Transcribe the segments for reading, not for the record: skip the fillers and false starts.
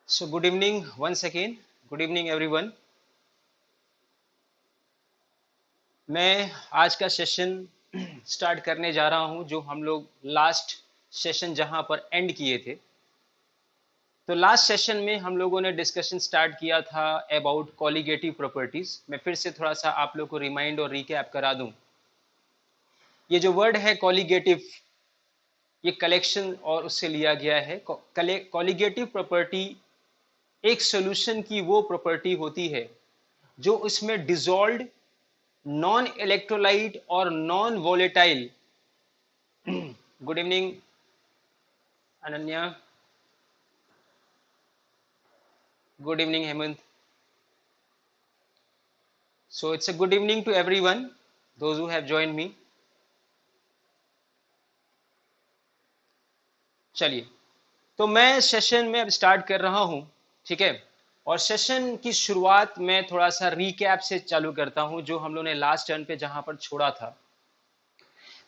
So good evening once again. Good evening everyone. मैं आज का सेशन स्टार्ट करने जा रहा हूं जो हम लोग लास्ट सेशन जहां पर एंड किए थे। तो लास्ट सेशन में हम लोगों ने डिस्कशन स्टार्ट किया था अबाउट कॉलिगेटिव प्रॉपर्टीज। मैं फिर से थोड़ा सा आप लोग को रिमाइंड और रिकैप करा दूं। ये जो वर्ड है कॉलिगेटिव, ये कलेक्शन और उससे लिया गया है। कॉलिगेटिव प्रॉपर्टी एक सॉल्यूशन की वो प्रॉपर्टी होती है जो उसमें डिसॉल्व्ड नॉन इलेक्ट्रोलाइट और non volatile. Good evening Ananya, good evening Hemant. So it's a good evening to everyone, those who have joined me. चलिए, तो मैं सेशन में अब स्टार्ट कर रहा हूं, ठीक है। और सेशन की शुरुआत मैं थोड़ा सा रिकैप से चालू करता हूं जो हम लोगों ने लास्ट टर्न पे जहां पर छोड़ा था।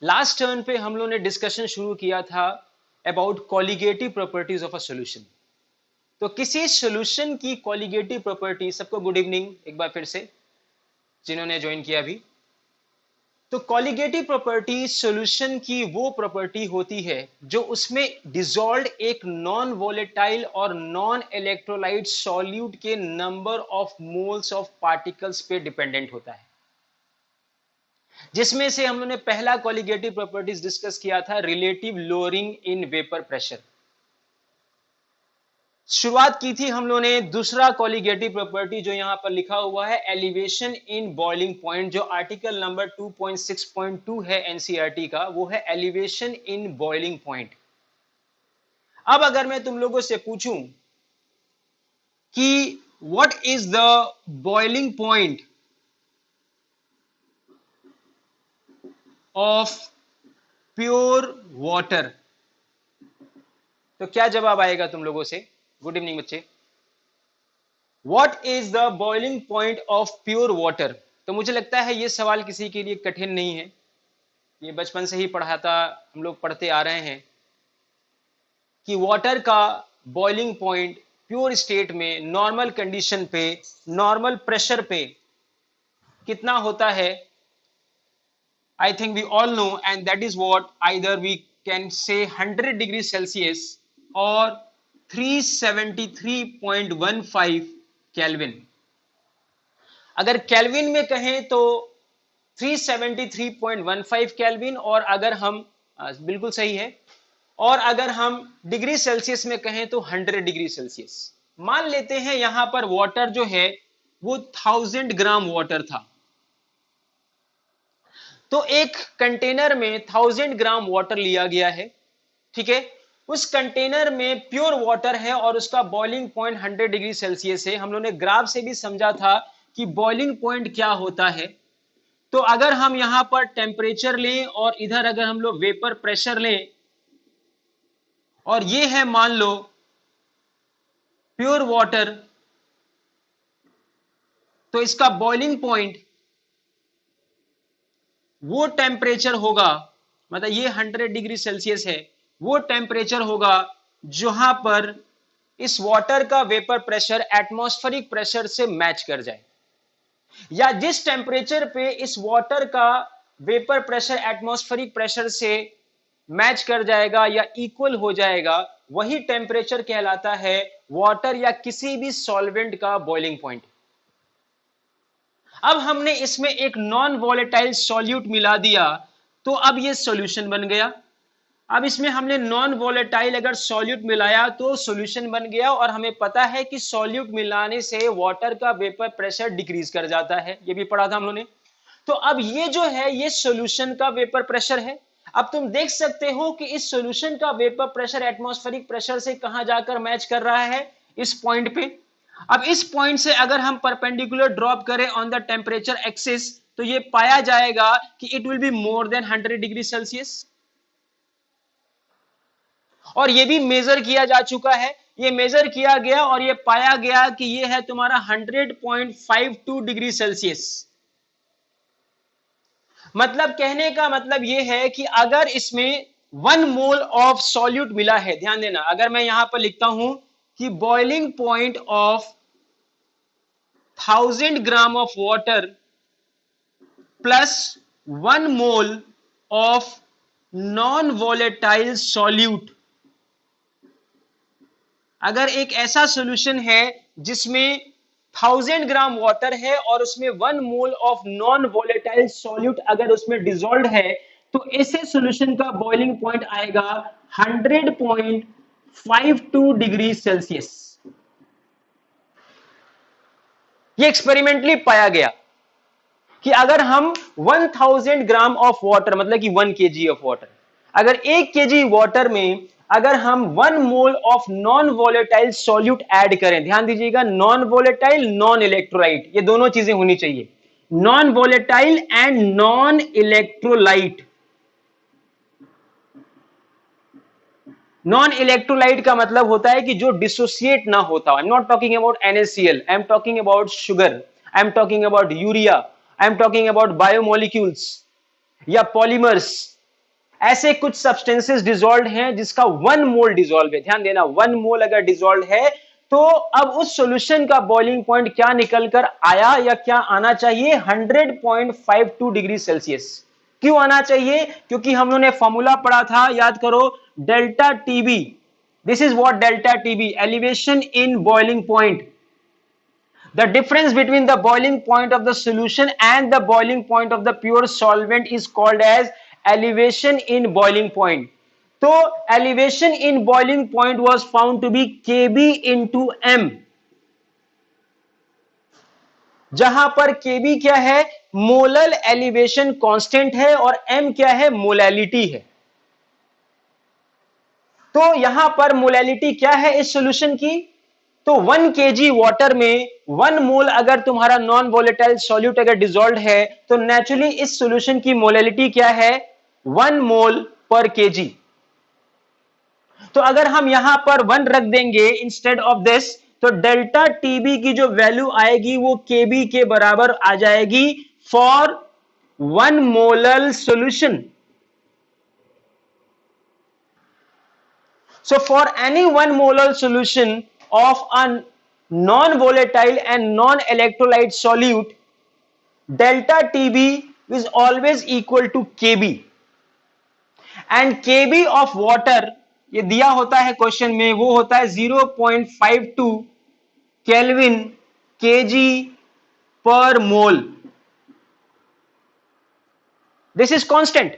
लास्ट टर्न पे हम लोगों ने डिस्कशन शुरू किया था about colligative properties of a solution. तो किसी सॉल्यूशन की कॉलिगेटिव प्रॉपर्टी, सबको गुड इवनिंग एक बार फिर से जिन्होंने ज्वाइन किया अभी। तो कॉलिगेटिव प्रॉपर्टी सॉल्यूशन की वो प्रॉपर्टी होती है जो उसमें डिसॉल्व्ड एक नॉन वोलेटाइल और नॉन इलेक्ट्रोलाइट सॉल्यूट के number of moles of particles पे डिपेंडेंट होता है। जिसमें से हम लोगों ने पहला कॉलिगेटिव प्रॉपर्टीज डिस्कस किया था relative lowering in vapour pressure. शुरुआत की थी हम लोगों ने दूसरा कॉलिगेटिव प्रॉपर्टी जो यहां पर लिखा हुआ है एलिवेशन इन बॉइलिंग पॉइंट, जो आर्टिकल नंबर 2.6.2 है एनसीईआरटी का, वो है एलिवेशन इन बॉइलिंग पॉइंट। अब अगर मैं तुम लोगों से पूछूं कि what is the boiling point of pure water, तो क्या जवाब आएगा तुम लोगों से? गुड इवनिंग बच्चे। What is the boiling point of pure water? तो मुझे लगता है ये सवाल किसी के लिए कठिन नहीं है, ये बचपन से ही हम लोग पढ़ते आ रहे हैं कि वाटर का बॉइलिंग पॉइंट प्योर स्टेट में नॉर्मल कंडीशन पे, नॉर्मल प्रेशर पे कितना होता है। I think we all know, and that is what either we can say 100 degrees Celsius or 373.15 kelvin. अगर केल्विन में कहें तो 373.15 केल्विन, और अगर हम बिल्कुल सही है, और अगर हम डिग्री सेल्सियस में कहें तो 100 डिग्री सेल्सियस। मान लेते हैं यहां पर वाटर जो है वो 1000 ग्राम वाटर था। तो एक कंटेनर में 1000 ग्राम वाटर लिया गया है, ठीक है। उस कंटेनर में प्योर वाटर है और उसका बॉइलिंग पॉइंट 100 डिग्री सेल्सियस है। हम लोगों ने ग्राफ से भी समझा था कि बॉइलिंग पॉइंट क्या होता है। तो अगर हम यहां पर टेम्परेचर लें और इधर अगर हम लोग वेपर प्रेशर लें, और ये है मान लो प्योर वाटर, तो इसका बॉइलिंग पॉइंट वो टेम्परेचर होगा, मतलब ये 100 डिग्री सेल्सियस है, वो टेम्परेचर होगा जहां पर इस वाटर का वेपर प्रेशर एटमॉस्फेरिक प्रेशर से मैच कर जाए, या जिस टेम्परेचर पे इस वाटर का वेपर प्रेशर एटमॉस्फेरिक प्रेशर से मैच कर जाएगा या इक्वल हो जाएगा, वही टेम्परेचर कहलाता है वाटर या किसी भी सॉल्वेंट का बॉइलिंग पॉइंट। अब हमने इसमें एक नॉन वोलेटाइल सॉल्यूट मिला दिया तो अब ये सॉल्यूशन बन गया। अब इसमें हमने नॉन वोलेटाइल अगर सॉल्यूट मिलाया तो सॉल्यूशन बन गया, और हमें पता है कि सॉल्यूट मिलाने से वाटर का वेपर प्रेशर डिक्रीज कर जाता है, ये भी पढ़ा था हम लोगों ने। तो अब ये जो है ये सॉल्यूशन का वेपर प्रेशर है। अब तुम देख सकते हो कि इस सॉल्यूशन का वेपर प्रेशर एटमॉस्फेरिक प्रेशर से कहां जाकर मैच कर रहा है, इस पॉइंट पे। अब इस पॉइंट से अगर हम परपेंडिकुलर ड्रॉप करें ऑन द टेम्परेचर एक्सिस तो ये पाया जाएगा कि it will be more than 100 degree Celsius, और ये भी मेजर किया जा चुका है। ये मेजर किया गया और ये पाया गया कि ये है तुम्हारा 100.52 डिग्री सेल्सियस। मतलब कहने का मतलब ये है कि अगर इसमें 1 मोल ऑफ सॉल्यूट मिला है, ध्यान देना, अगर मैं यहां पर लिखता हूं कि boiling point of 1000 gram of water plus 1 mole of non volatile solute, अगर एक ऐसा सॉल्यूशन है जिसमें 1000 ग्राम वाटर है और उसमें 1 mole of non volatile solute अगर उसमें डिसॉल्व है, तो ऐसे सॉल्यूशन का बॉइलिंग पॉइंट आएगा 100.52 डिग्री सेल्सियस। ये एक्सपेरिमेंटली पाया गया कि अगर हम 1000 ग्राम ऑफ वाटर, मतलब कि 1 केजी ऑफ वाटर, अगर 1 केजी वाटर में अगर हम 1 mole of non volatile solute add करें, ध्यान दीजिएगा, नॉन वोलेटाइल नॉन इलेक्ट्रोलाइट, ये दोनों चीजें होनी चाहिए, non volatile and non electrolyte. Non electrolyte का मतलब होता है कि जो डिसोसिएट ना होता। I am not talking about NaCl, I am talking about sugar, I am talking about urea, I am talking about biomolecules या पॉलीमर्स। ऐसे कुछ सब्सटेंसेस डिसॉल्व हैं जिसका 1 मोल डिसॉल्व है, ध्यान देना, 1 मोल अगर डिसॉल्व है तो अब उस सॉल्यूशन का बॉइलिंग पॉइंट क्या निकल कर आया या क्या आना चाहिए, 100.52 डिग्री सेल्सियस। क्यों आना चाहिए? क्योंकि हम लोगों ने फॉर्मूला पढ़ा था, याद करो, delta TB. This is what delta TB, elevation in boiling point. The difference between the boiling point of the solution and the boiling point of the pure solvent is called as elevation in boiling point. So elevation in boiling point was found to be Kb into m, जहां पर Kb क्या है, molal elevation constant है, और m क्या है, molality है। तो यहां पर मोलैलिटी क्या है इस सॉल्यूशन की, तो 1 केजी वाटर में 1 मोल अगर तुम्हारा नॉन वोलेटाइल सॉल्यूट अगर डिसॉल्व है, तो नेचुरली इस सॉल्यूशन की मोलैलिटी क्या है, 1 मोल पर केजी। तो अगर हम यहां पर 1 रख देंगे इंस्टेड ऑफ दिस, तो डेल्टा टीबी की जो वैल्यू आएगी वो केबी के बराबर आ जाएगी for 1 molal solution. So for any 1 molar solution of a non-volatile and non-electrolyte solute, delta TB is always equal to Kb, and Kb of water ये दिया होता है क्वेश्चन में, वो होता है 0.52 केल्विन केजी पर मोल। दिस इज कांस्टेंट,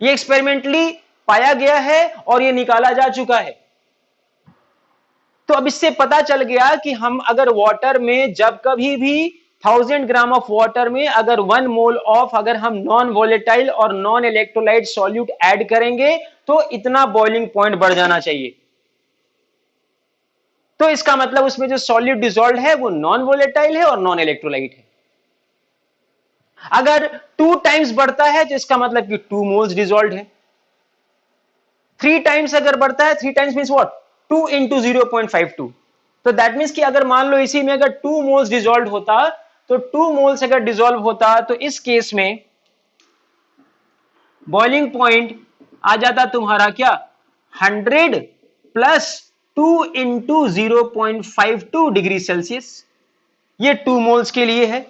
ये एक्सपेरिमेंटली पाया गया है और ये निकाला जा चुका है। तो अब इससे पता चल गया कि हम अगर वाटर में जब कभी भी 1000 ग्राम ऑफ वाटर में अगर 1 मोल ऑफ अगर हम नॉन वोलेटाइल और नॉन इलेक्ट्रोलाइट सॉल्यूट ऐड करेंगे तो इतना बॉइलिंग पॉइंट बढ़ जाना चाहिए। तो इसका मतलब उसमें जो सॉल्यूट डिसॉल्व है वो नॉन वोलेटाइल है और नॉन इलेक्ट्रोलाइट है। अगर 2 टाइम्स बढ़ता है तो इसका मतलब कि 2 मोल्स डिसॉल्व है। 3 टाइम्स अगर बढ़ता है, 3 टाइम्स मींस व्हाट, 2 into 0.52। तो दैट मींस कि अगर मान लो इसी में अगर 2 मोल्स डिसॉल्व होता, तो 2 मोल्स अगर डिसॉल्व होता तो इस केस में बॉइलिंग पॉइंट आ जाता तुम्हारा क्या, 100 प्लस 2 into 0.52 डिग्री सेल्सियस। ये 2 मोल्स के लिए है।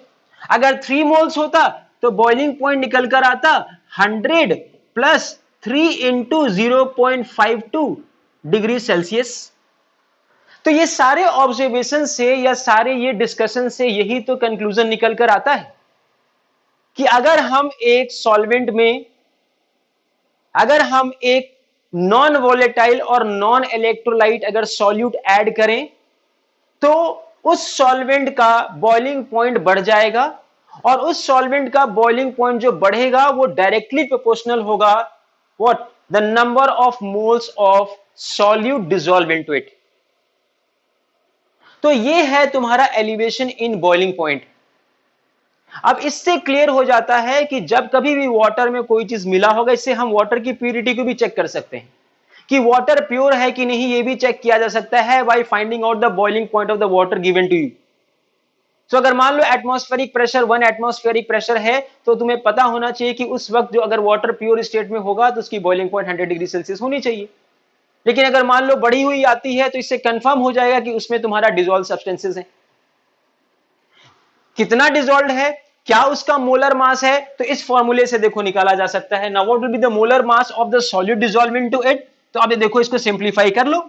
अगर 3 मोल्स होता तो बॉइलिंग पॉइंट निकल कर आता 100 प्लस 3 into 0.52 डिग्री सेल्सियस। तो ये सारे ऑब्जर्वेशन से या सारे ये डिस्कशन से यही तो कंक्लूजन निकल कर आता है कि अगर हम एक सॉल्वेंट में अगर हम एक नॉन वोलेटाइल और नॉन इलेक्ट्रोलाइट अगर सॉल्यूट ऐड करें तो उस सॉल्वेंट का बॉइलिंग पॉइंट बढ़ जाएगा, और उस सॉल्वेंट का बॉइलिंग पॉइंट जो बढ़ेगा वो डायरेक्टली प्रोपोर्शनल होगा what, the number of moles of solute dissolved into it। तो ये है तुम्हारा एलिवेशन इन बॉइलिंग पॉइंट। अब इससे क्लियर हो जाता है कि जब कभी भी वाटर में कोई चीज मिला होगा, इससे हम वाटर की प्योरिटी को भी चेक कर सकते हैं कि वाटर प्योर है कि नहीं, ये भी चेक किया जा सकता है by finding out the boiling point of the water given to you. तो अगर मान लो एटमॉस्फेरिक प्रेशर 1 एटमॉस्फेरिक प्रेशर है, तो तुम्हें पता होना चाहिए कि उस वक्त जो अगर वाटर प्योर स्टेट में होगा तो उसकी बॉइलिंग पॉइंट 100 डिग्री सेल्सियस होनी चाहिए। लेकिन अगर मान लो बढ़ी हुई आती है तो इससे कंफर्म हो जाएगा कि उसमें तुम्हारा डिजोल्व सब्सटेंसेस है। कितना डिजोल्व है, क्या उसका मोलर मास है, तो इस फॉर्मूले से देखो निकाला जा सकता है। Now what will be the molar mass of the solute dissolve into it. तो अब देखो इसको सिंप्लीफाई कर लो,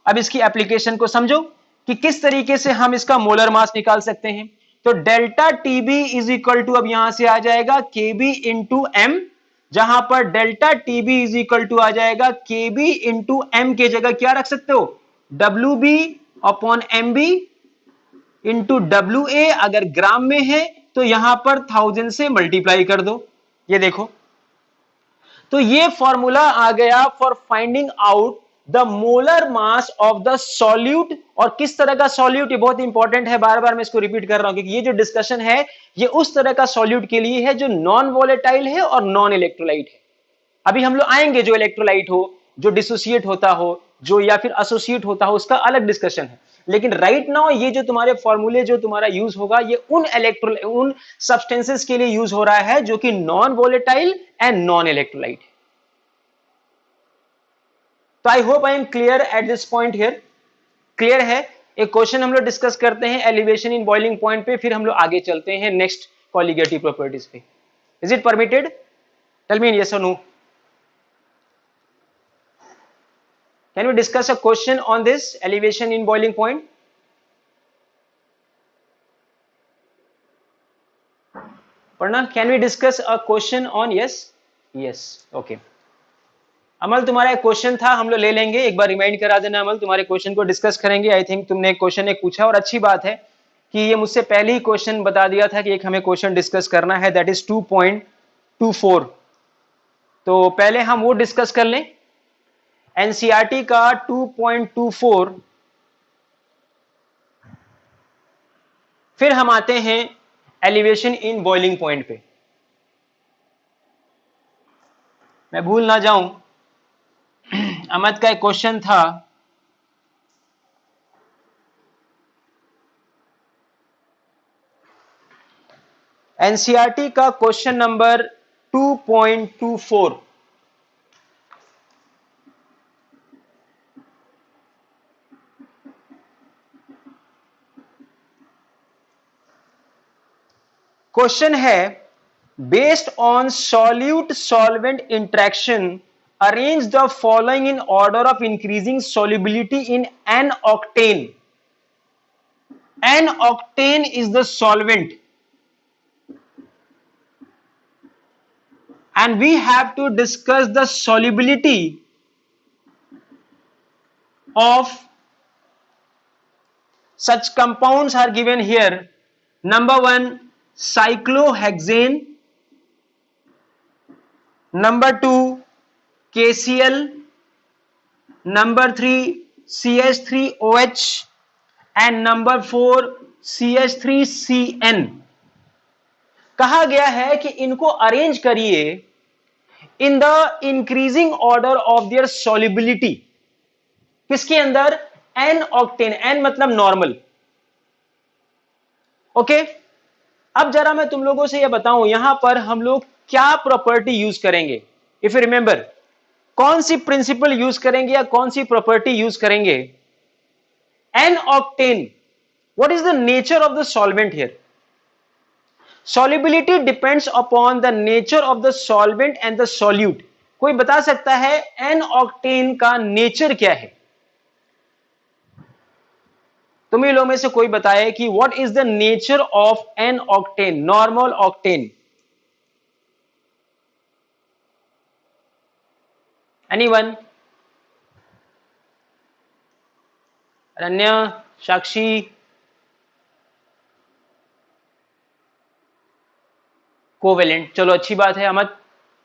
अब इसकी एप्लीकेशन को समझो कि किस तरीके से हम इसका मोलर मास निकाल सकते हैं। तो delta TB is equal to, अब यहां से आ जाएगा केबी इंटू एम, जहां पर delta TB is equal to आ जाएगा केबी इंटू एम के जगह क्या रख सकते हो, W B upon M B into W A, अगर ग्राम में है तो यहां पर 1000 से मल्टीप्लाई कर दो। ये देखो, तो ये फॉर्मूला आ गया for finding out the molar mass of the solute. और किस तरह का सॉल्यूट, ये बहुत इंपॉर्टेंट है, बार बार मैं इसको रिपीट कर रहा हूं क्योंकि ये जो डिस्कशन है ये उस तरह का सॉल्यूट के लिए है जो नॉन वोलेटाइल है और नॉन इलेक्ट्रोलाइट है। अभी हम लोग आएंगे जो इलेक्ट्रोलाइट हो, जो डिसोसिएट होता हो, जो या फिर एसोसिएट होता हो, उसका अलग डिस्कशन है। लेकिन राइट नाउ ये जो तुम्हारे फॉर्मूले जो तुम्हारा यूज होगा ये उन सब्सटेंसेस के लिए यूज हो रहा है जो कि non volatile and non electrolyte है। तो I hope I am clear at this point here. Clear है। एक क्वेश्चन हम लोग डिस्कस करते हैं एलिवेशन इन बॉइलिंग पॉइंट पे, फिर हम लोग आगे चलते हैं नेक्स्ट कॉलिगेटिव प्रॉपर्टीज पे। Is it permitted? Tell me yes और no. Can we discuss a question on this elevation in boiling point? Parna, can we discuss a question on? Yes, yes, okay. अमल तुम्हारा एक question था, हम लोग ले लेंगे, एक बार रिमाइंड करा देना अमल, तुम्हारे क्वेश्चन को डिस्कस करेंगे। आई थिंक तुमने एक क्वेश्चन एक पूछा, और अच्छी बात है कि ये मुझसे पहले ही क्वेश्चन बता दिया था कि एक हमें क्वेश्चन डिस्कस करना है, दैट इज 2.24। तो पहले हम वो डिस्कस कर लें, एनसीईआरटी का 2.24, फिर हम आते हैं एलिवेशन इन बॉइलिंग पॉइंट पे। मैं भूल ना जाऊं, अहमद का एक क्वेश्चन था, एनसीईआरटी का क्वेश्चन नंबर 2.24। क्वेश्चन है, based on solute solvent interaction arrange the following in order of increasing solubility in an octane. An octane is the solvent and we have to discuss the solubility of such compounds are given here. Number 1 cyclohexane, number 2 KCl, number 3 CH3OH and number 4 CH3CN। कहा गया है कि इनको arrange करिए इन the increasing order of their solubility. किसके अंदर? N octane, N मतलब normal. Okay, अब जरा मैं तुम लोगों से यह बताऊं, यहां पर हम लोग क्या प्रॉपर्टी यूज करेंगे। इफ यू रिमेंबर, कौन सी प्रिंसिपल यूज करेंगे या कौन सी प्रॉपर्टी यूज करेंगे? N octane, what is the nature of the solvent here? Solubility depends upon the nature of the solvent and the solute. कोई बता सकता है एन ऑक्टेन का नेचर क्या है? तुम्ही लोग में से कोई बताए कि what is the nature of N octane, normal octane? Anyone? Aranya, Sakshi? Covalent, चलो अच्छी बात है अहमद।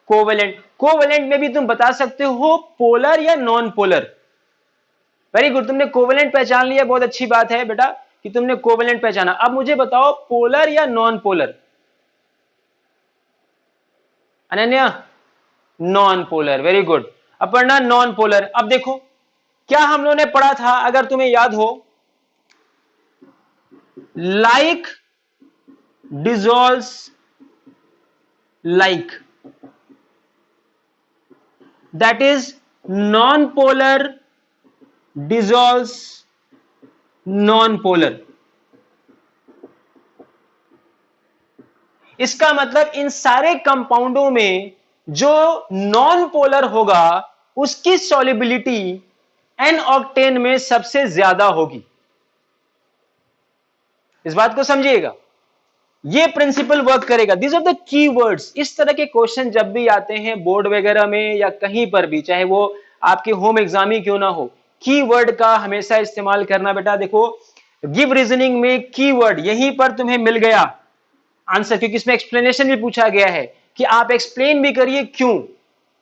कोवेलेंट, कोवेलेंट में भी तुम बता सकते हो पोलर या नॉन पोलर। वेरी गुड, तुमने कोवेलेंट पहचान लिया, बहुत अच्छी बात है बेटा कि तुमने कोवेलेंट पहचाना। अब मुझे बताओ पोलर या non polar? Ananya, non polar, very good. Aparna, non polar. अब देखो क्या हम लोगों ने पढ़ा था, अगर तुम्हें याद हो, like dissolves like, that is non-polar dissolves non-polar। इसका मतलब इन सारे कंपाउंडों में जो नॉन पोलर होगा उसकी सॉल्युबिलिटी एन ऑक्टेन में सबसे ज्यादा होगी। इस बात को समझिएगा, ये प्रिंसिपल वर्क करेगा। These are the key words. इस तरह के क्वेश्चन जब भी आते हैं बोर्ड वगैरह में या कहीं पर भी, चाहे वो आपके होम एग्जाम ही क्यों ना हो, की वर्ड का हमेशा इस्तेमाल करना बेटा। देखो गिव रीजनिंग में की वर्ड यहीं पर तुम्हें मिल गया आंसर, क्योंकि इसमें एक्सप्लेनेशन भी पूछा गया है कि आप एक्सप्लेन भी करिए क्यों,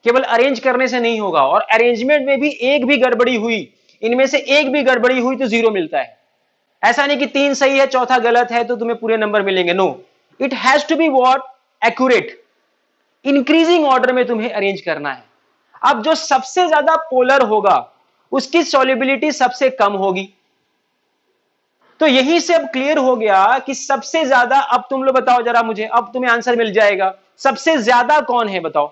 केवल अरेंज करने से नहीं होगा। और अरेंजमेंट में भी एक भी गड़बड़ी हुई, इनमें से एक भी गड़बड़ी हुई तो जीरो मिलता है। ऐसा नहीं कि 3 सही है चौथा गलत है तो तुम्हें पूरे नंबर मिलेंगे। No, it has to be what, accurate. Increasing order में तुम्हें अरेंज करना है। अब जो सबसे ज्यादा पोलर होगा उसकी सॉल्युबिलिटी सबसे कम होगी। तो यहीं से अब क्लियर हो गया कि सबसे ज्यादा, अब तुम लोग बताओ जरा मुझे, अब तुम्हें आंसर मिल जाएगा सबसे ज्यादा कौन है बताओ।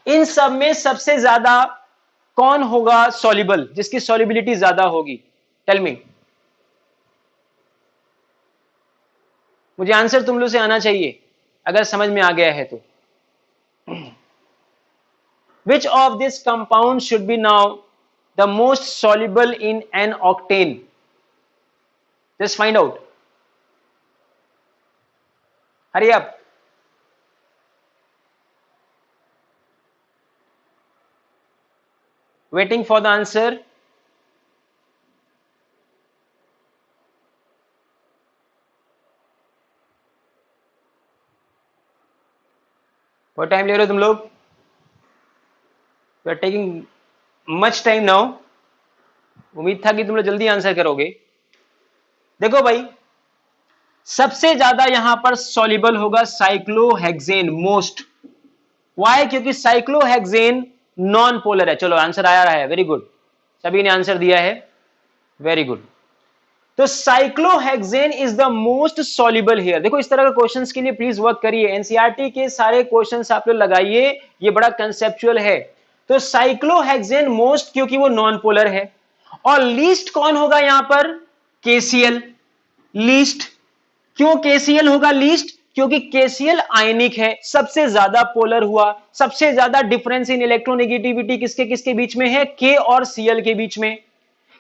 इन सब में सबसे ज्यादा कौन होगा सॉल्युबल, जिसकी सॉल्युबिलिटी ज्यादा होगी? Tell me. मुझे आंसर तुम लोग से आना चाहिए अगर समझ में आ गया है तो। Which of this compound should be now the most soluble in an octane? Just find out. Hurry up. Waiting for the answer. What time ले रहे हो तुम लोग? We are taking much time now. उम्मीद था कि तुम लोग जल्दी आंसर करोगे। देखो भाई, सबसे ज्यादा यहां पर सॉल्युबल होगा साइक्लोहेक्सेन मोस्ट। वाई? क्योंकि साइक्लोहेक्सेन नॉन पोलर है। चलो आंसर आया रहा है, वेरी गुड, सभी ने आंसर दिया है, वेरी गुड। तो cyclohexane is the most soluble here. देखो इस तरह के क्वेश्चंस के लिए प्लीज वर्क करिए, एनसीईआरटी के सारे क्वेश्चंस आप लोग लगाइए, ये बड़ा कंसेप्चुअल है। तो साइक्लोहेक्सेन मोस्ट क्योंकि वो नॉन पोलर है। और लीस्ट कौन होगा यहां पर? केसीएल। लीस्ट क्यों केसीएल होगा लीस्ट? क्योंकि केसीएल आयनिक है, सबसे ज्यादा पोलर हुआ। सबसे ज्यादा डिफरेंस इन इलेक्ट्रोनेगेटिविटी किसके किसके बीच में है? के और सीएल के बीच में।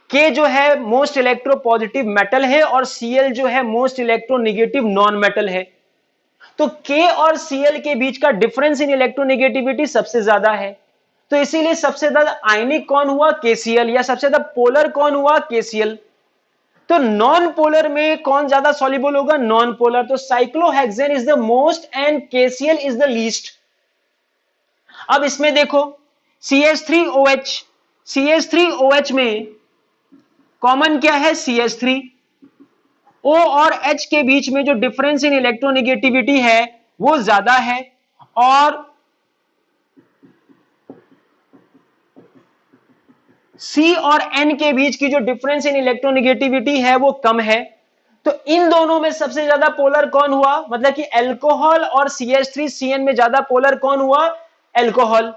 के जो है मोस्ट इलेक्ट्रोपॉजिटिव मेटल है और सीएल जो है मोस्ट इलेक्ट्रोनेगेटिव नॉन मेटल है। तो के और सीएल के बीच का डिफरेंस इन इलेक्ट्रोनेगेटिविटी सबसे ज्यादा है। तो इसीलिए सबसे ज्यादा आयनिक कौन हुआ? केसीएल। या सबसे ज्यादा पोलर कौन हुआ? केसीएल। तो नॉन पोलर में कौन ज्यादा सॉल्युबल होगा? Non polar. तो cyclohexane is the most and KCl is the least. अब इसमें देखो CH3OH, CH3OH में कॉमन क्या है? CH3। O और H के बीच में जो डिफरेंस इन इलेक्ट्रोनेगेटिविटी है वो ज्यादा है, और C और N के बीच की जो डिफरेंस इन इलेक्ट्रोनेगेटिविटी है वो कम है। तो इन दोनों में सबसे ज्यादा पोलर कौन हुआ? मतलब कि अल्कोहल और CH3CN में ज्यादा पोलर कौन हुआ? अल्कोहल।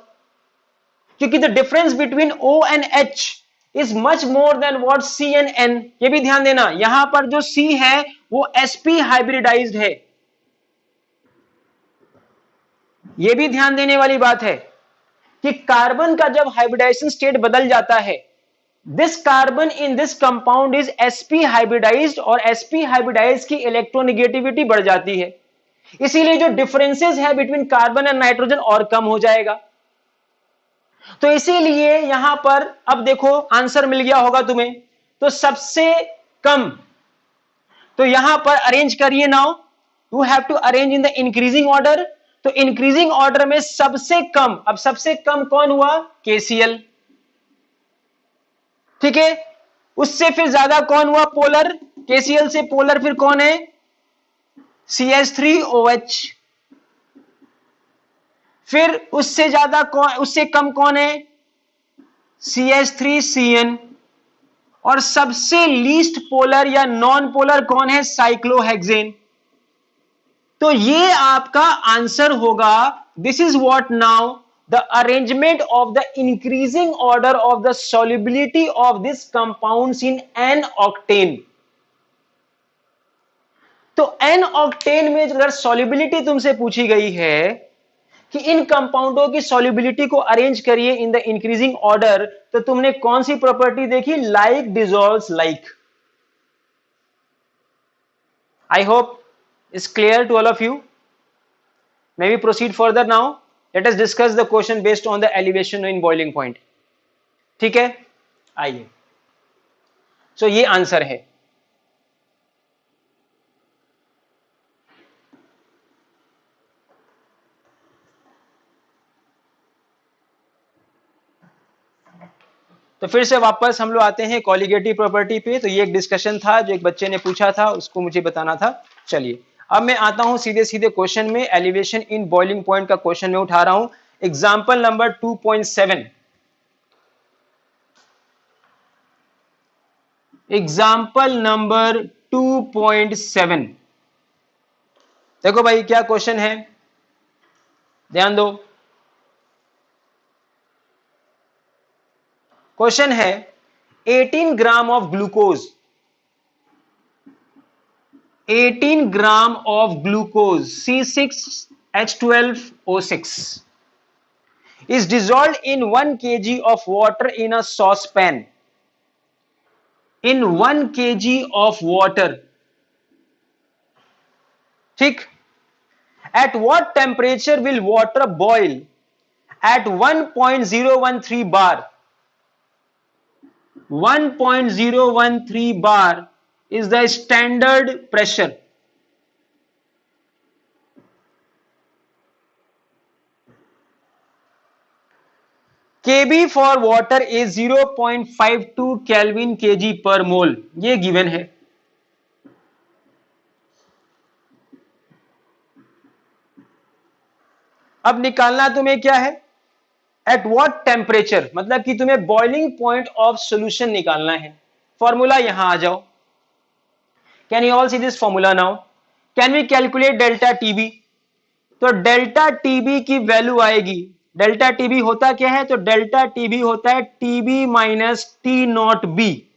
क्योंकि the difference between O and H is much more than what C and N। ये भी ध्यान देना, यहां पर जो C है वो sp हाइब्रिडाइज्ड है। ये भी ध्यान देने वाली बात है कि कार्बन का जब हाइब्रिडाइजेशन स्टेट बदल जाता है, this carbon in this compound is sp hybridized, और sp हाइब्रिडाइज्ड की इलेक्ट्रोनेगेटिविटी बढ़ जाती है। इसीलिए जो डिफरेंसेस है बिटवीन कार्बन एंड नाइट्रोजन और कम हो जाएगा। तो इसीलिए यहां पर अब देखो आंसर मिल गया होगा तुम्हें। तो सबसे कम, तो यहां पर अरेंज करिए now, you have to arrange in the increasing order. तो इंक्रीजिंग ऑर्डर में सबसे कम, अब सबसे कम कौन हुआ? केसीएल। ठीक है, उससे फिर ज्यादा कौन हुआ? पोलर। केसीएल से पोलर फिर कौन है? CH3OH। फिर उससे ज्यादा कौन, उससे कम कौन है? CH3CN। और सबसे लीस्ट पोलर या नॉन पोलर कौन है? साइक्लोहेक्सेन। तो ये आपका आंसर होगा। This is what now the arrangement of the increasing order of the solubility of these compounds in n octane. तो n ऑक्टेन में अगर सॉल्युबिलिटी तुमसे पूछी गई है कि इन कंपाउंडों की सॉल्युबिलिटी को अरेंज करिए इन द इंक्रीजिंग ऑर्डर, तो तुमने कौन सी प्रॉपर्टी देखी? Like dissolves like. I hope is clear to all of you. May we proceed further now. Let us discuss the question based on the elevation in boiling point. ठीक है, आइए. सो ये answer है. तो फिर से वापस हम लोग आते हैं कॉलिगेटिव प्रॉपर्टी पे. तो ये एक डिस्कशन था जो एक बच्चे ने पूछा था, उसको मुझे बताना था. चलिए अब मैं आता हूं सीधे सीधे क्वेश्चन में. एलिवेशन इन बॉइलिंग पॉइंट का क्वेश्चन मैं उठा रहा हूं. Example number 2.7. Example number 2.7. देखो भाई क्या क्वेश्चन है, ध्यान दो. क्वेश्चन है 18 gram of glucose, 18 gram of glucose C6H12O6 is dissolved in 1 kg of water in a saucepan. In 1 kg of water. ठीक. At what temperature will water boil? At 1.013 bar. 1.013 bar is the standard pressure. Kb for water is 0.52 Kelvin kg per mole. ये given है. अब निकालना तुम्हें क्या है? At what temperature, मतलब कि तुम्हें बॉइलिंग पॉइंट ऑफ सॉल्यूशन निकालना है. फॉर्मूला यहां आ जाओ. Can you all see this formula now? Can we calculate delta TB? तो डेल्टा टीबी की वैल्यू आएगी. डेल्टा टीबी होता क्या है? तो डेल्टा टीबी होता है TB minus T naught B,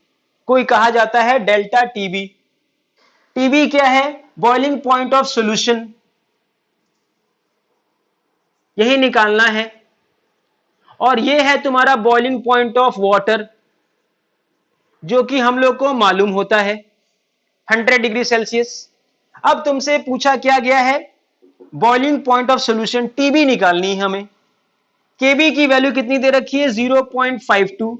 कोई कहा जाता है डेल्टा टीबी. टीबी क्या है? Boiling point of solution. यही निकालना है. और ये है तुम्हारा बॉइलिंग पॉइंट ऑफ वाटर, जो कि हम लोग को मालूम होता है 100 डिग्री सेल्सियस. अब तुमसे पूछा क्या गया है? Boiling point of solution TB निकालनी है हमें. केबी की वैल्यू कितनी दे रखी है? 0.52.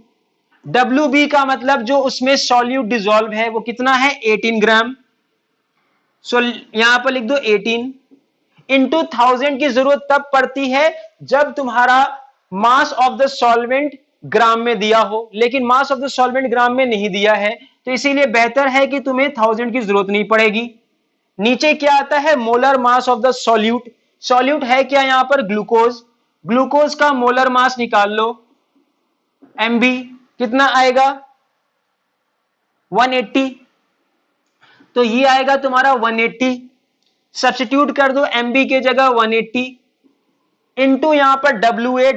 डब्ल्यू का मतलब जो उसमें सॉल्यूट डिसॉल्व है वो कितना है? 18 ग्राम. सो यहां पर लिख दो 18 इंटू 1000 की जरूरत तब पड़ती है जब तुम्हारा मास ऑफ द सॉल्वेंट ग्राम में दिया हो, लेकिन मास ऑफ द सॉल्वेंट ग्राम में नहीं दिया है, तो इसीलिए बेहतर है कि तुम्हें 1000 की जरूरत नहीं पड़ेगी. नीचे क्या आता है? Molar mass of the solute. Solute है क्या यहां पर? ग्लूकोज. ग्लूकोज का मोलर मास निकाल लो. एमबी कितना आएगा? 180. तो ये आएगा तुम्हारा 180. सब्स्टिट्यूट कर दो एमबी के जगह 180 इंटू यहां पर डब्ल्यू ए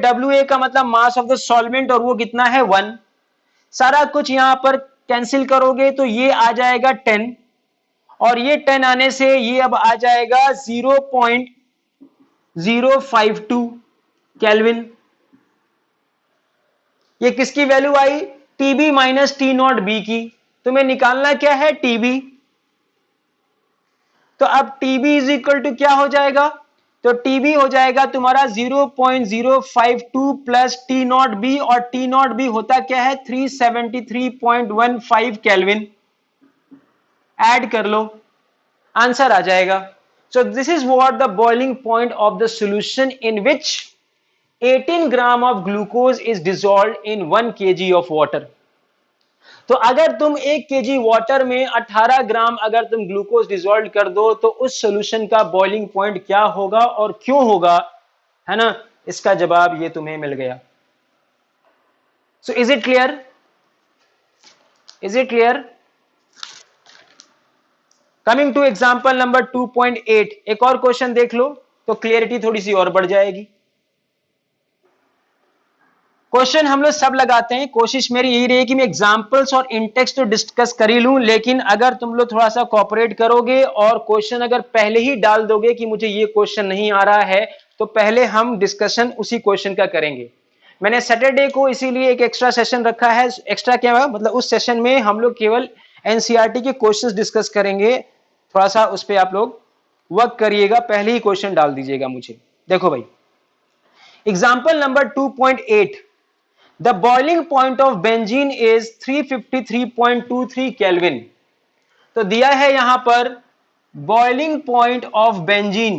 का मतलब मास ऑफ द सॉल्वेंट, और वो कितना है? 1. सारा कुछ यहां पर कैंसिल करोगे तो ये आ जाएगा 10, और ये 10 आने से ये अब आ जाएगा 0.052 केल्विन. ये किसकी वैल्यू आई? TB minus T naught B की. तुम्हें निकालना क्या है? टीबी. तो अब टीबी इज इक्वल टू क्या हो जाएगा? तो टीबी हो जाएगा तुम्हारा 0.052 प्लस टी नॉट बी, और टी नॉट बी होता क्या है? 373.15 केल्विन. ऐड कर लो, आंसर आ जाएगा. So this is what the boiling point of the solution in which 18 gram of glucose is dissolved in 1 kg of water. तो अगर तुम 1 kg water में 18 ग्राम अगर तुम ग्लूकोज डिसॉल्व कर दो तो उस सॉल्यूशन का बॉइलिंग पॉइंट क्या होगा और क्यों होगा, है ना? इसका जवाब ये तुम्हें मिल गया. So is it clear? Is it clear? Coming two example number 2.8. एक और क्वेश्चन देख लो तो क्लियरिटी थोड़ी सी और बढ़ जाएगी. क्वेश्चन हम लोग सब लगाते हैं, कोशिश मेरी यही रही कि मैं एग्जांपल्स और इंटेक्स्ट तो डिस्कस कर ही लूं, लेकिन अगर तुम लोग थोड़ा सा कोऑपरेट करोगे और क्वेश्चन अगर पहले ही डाल दोगे कि मुझे ये क्वेश्चन नहीं आ रहा है, तो पहले हम डिस्कशन उसी क्वेश्चन का करेंगे। मैंने सैटरडे को इसीलिए एक एक्स्ट्रा सेशन रखा है। एक्स्ट्रा क्या है मतलब, उस सेशन में हम लोग केवल एनसीईआरटी के क्वेश्चंस डिस्कस करेंगे। थोड़ा सा उस पर आप लोग वर्क करिएगा, पहले ही क्वेश्चन डाल दीजिएगा मुझे। देखो भाई, example number 2.8, the boiling point of benzene is 353.23 kelvin. तो दिया है यहां पर boiling point of benzene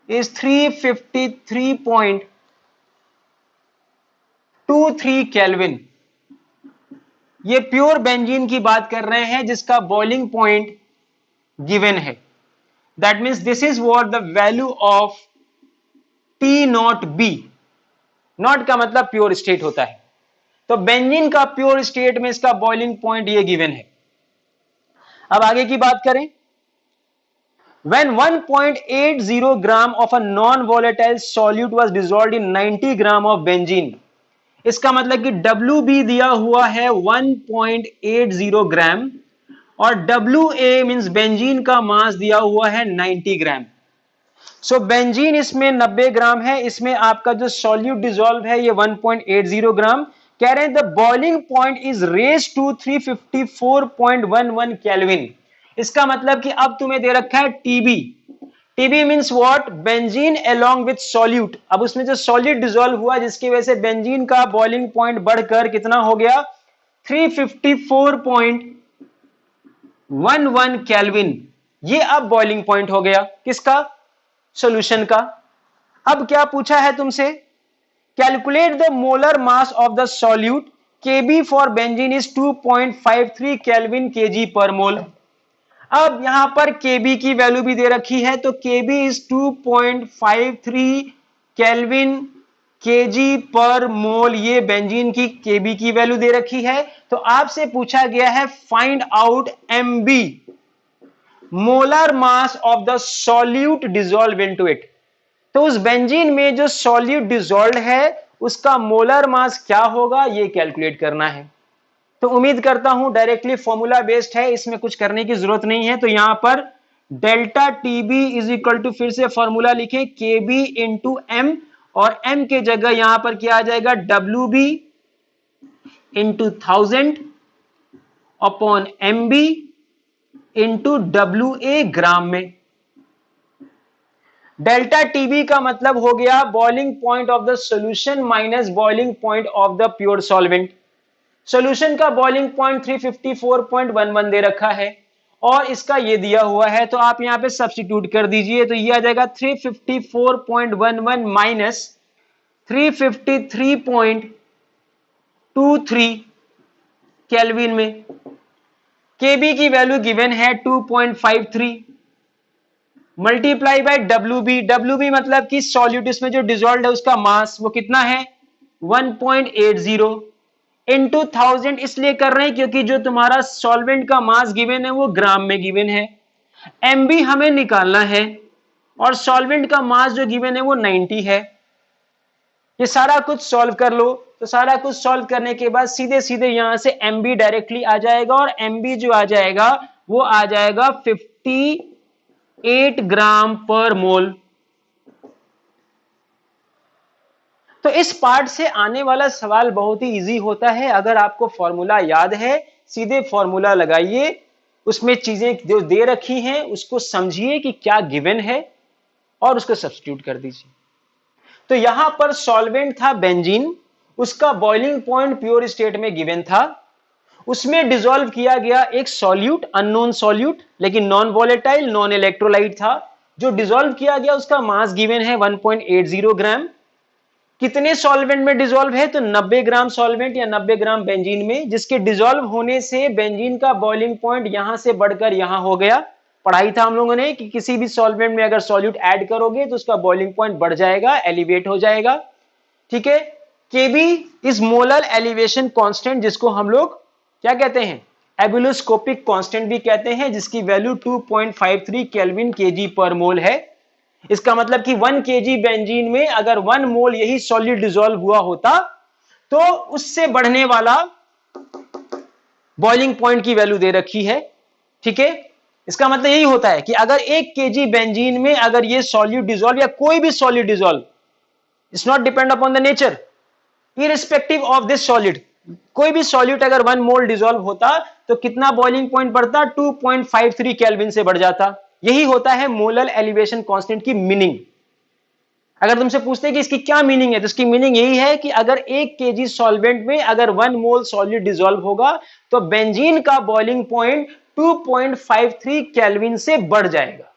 is 353.23 kelvin. ये प्योर बेंजीन की बात कर रहे हैं जिसका बॉइलिंग पॉइंट गिवन है। That means this is what the value of T naught B. Not का मतलब प्योर स्टेट होता है, तो बेंजीन का प्योर स्टेट में इसका बॉइलिंग पॉइंट ये गिवन है। अब आगे की बात करें, when 1.80 gram of a non-volatile solute was dissolved in 90 gram of benzene, इसका मतलब कि WB दिया हुआ है 1.80 ग्राम और WA मींस बेंजीन का मास दिया हुआ है 90 ग्राम। सो बेंजीन इसमें 90 ग्राम है, इसमें आपका जो सॉल्यूट डिसॉल्व है ये 1.80 ग्राम। कह रहे हैं the boiling point is raise to 354.11 kelvin. इसका मतलब कि अब तुम्हें दे रखा है TB. TB means what, benzene along with solute. अब उसमें जो सॉल्यूट डिसॉल्व हुआ जिसकी वजह से बेंजीन का बॉइलिंग पॉइंट बढ़कर कितना हो गया, 354.11 केल्विन। ये अब बॉइलिंग पॉइंट हो गया किसका, सॉल्यूशन का। अब क्या पूछा है तुमसे, calculate the molar mass of the solute, KB for benzene is 2.53 kelvin KG पर मोल। अब यहां पर केबी की वैल्यू भी दे रखी है, तो केबी इज 2.53 केल्विन केजी पर मोल। ये बेंजीन की केबी की वैल्यू दे रखी है। तो आपसे पूछा गया है find out MB, molar mass of the solute dissolve into it. तो उस बेंजीन में जो सॉल्यूट डिसॉल्व है उसका मोलर मास क्या होगा ये कैलकुलेट करना है। तो उम्मीद करता हूं डायरेक्टली फॉर्मूला बेस्ड है, इसमें कुछ करने की जरूरत नहीं है। तो यहां पर delta TB is equal to, फिर से फॉर्मूला लिखें, केबी इंटू एम, और एम के जगह यहां पर क्या आ जाएगा, W B into 1000 upon M B into W A gram में। डेल्टा टीबी का मतलब हो गया boiling point of the solution minus boiling point of the pure solvent. Solution का बॉइलिंग पॉइंट 354.11 दे रखा है और इसका ये दिया हुआ है, तो आप यहां पे सब्स्टिट्यूट कर दीजिए। तो ये आ जाएगा 354.11 माइनस 353.23 केल्विन में। केबी की वैल्यू गिवन है 2.53 मल्टीप्लाई बाय डब्ल्यूबी। डब्ल्यूबी मतलब कि सॉल्यूट इसमें जो डिसॉल्व है उसका मास वो कितना है 1.80 इंटू 1000 इसलिए कर रहे हैं क्योंकि जो तुम्हारा सॉल्वेंट का मास गिवन है वो ग्राम में गिवन है। एमबी हमें निकालना है और सॉल्वेंट का मास जो गिवन है वो 90 है। ये सारा कुछ सॉल्व कर लो। तो सारा कुछ सॉल्व करने के बाद सीधे सीधे यहां से एमबी डायरेक्टली आ जाएगा और एमबी जो आ जाएगा वो आ जाएगा 58 ग्राम पर मोल। तो इस पार्ट से आने वाला सवाल बहुत ही इजी होता है। अगर आपको फॉर्मूला याद है सीधे फॉर्मूला लगाइए, उसमें चीजें जो दे रखी हैं उसको समझिए कि क्या गिवन है और उसको सब्स्टिट्यूट कर दीजिए। तो यहां पर सॉल्वेंट था बेंजीन, उसका बॉइलिंग पॉइंट प्योर स्टेट में गिवन था, उसमें डिसॉल्व किया गया एक सॉल्यूट, अननोन सॉल्यूट लेकिन नॉन वॉलेटाइल नॉन इलेक्ट्रोलाइट था। जो डिसॉल्व किया गया उसका मास गिवन है 1.80 ग्राम। कितने सॉल्वेंट में डिसॉल्व है, तो 90 ग्राम सॉल्वेंट या 90 ग्राम बेंजीन में, जिसके डिसॉल्व होने से बेंजीन का बॉइलिंग पॉइंट यहां से बढ़कर यहां हो गया। पढ़ाई था हम लोगों ने कि किसी भी सॉल्वेंट में अगर सॉल्यूट ऐड करोगे तो उसका बॉइलिंग पॉइंट बढ़ जाएगा, एलिवेट हो जाएगा। ठीक है, केबी इज मोलर एलिवेशन कांस्टेंट, जिसको हम लोग क्या कहते हैं, एब्यूलोस्कोपिक कांस्टेंट भी कहते हैं, जिसकी वैल्यू 2.53 केल्विन केजी पर मोल है। इसका मतलब कि 1 kg बेंजीन में अगर 1 मोल यही सॉलिड डिसॉल्व हुआ होता तो उससे बढ़ने वाला बॉइलिंग पॉइंट की वैल्यू दे रखी है। ठीक है, इसका मतलब यही होता है कि अगर 1 kg बेंजीन में अगर ये सॉलिड डिसॉल्व या कोई भी solid dissolve, it's not depend upon the nature, irrespective of this solid, कोई भी सॉलिड अगर 1 मोल डिसॉल्व होता तो कितना बॉइलिंग पॉइंट बढ़ता, 2.53 केल्विन से बढ़ जाता। यही होता है मोलर एलिवेशन कांस्टेंट की मीनिंग। अगर तुमसे पूछते हैं कि इसकी क्या मीनिंग है, तो इसकी मीनिंग यही है कि अगर 1 kg सॉल्वेंट में अगर 1 मोल सॉलिड डिसॉल्व होगा तो बेंजीन का बॉइलिंग पॉइंट 2.53 केल्विन से बढ़ जाएगा।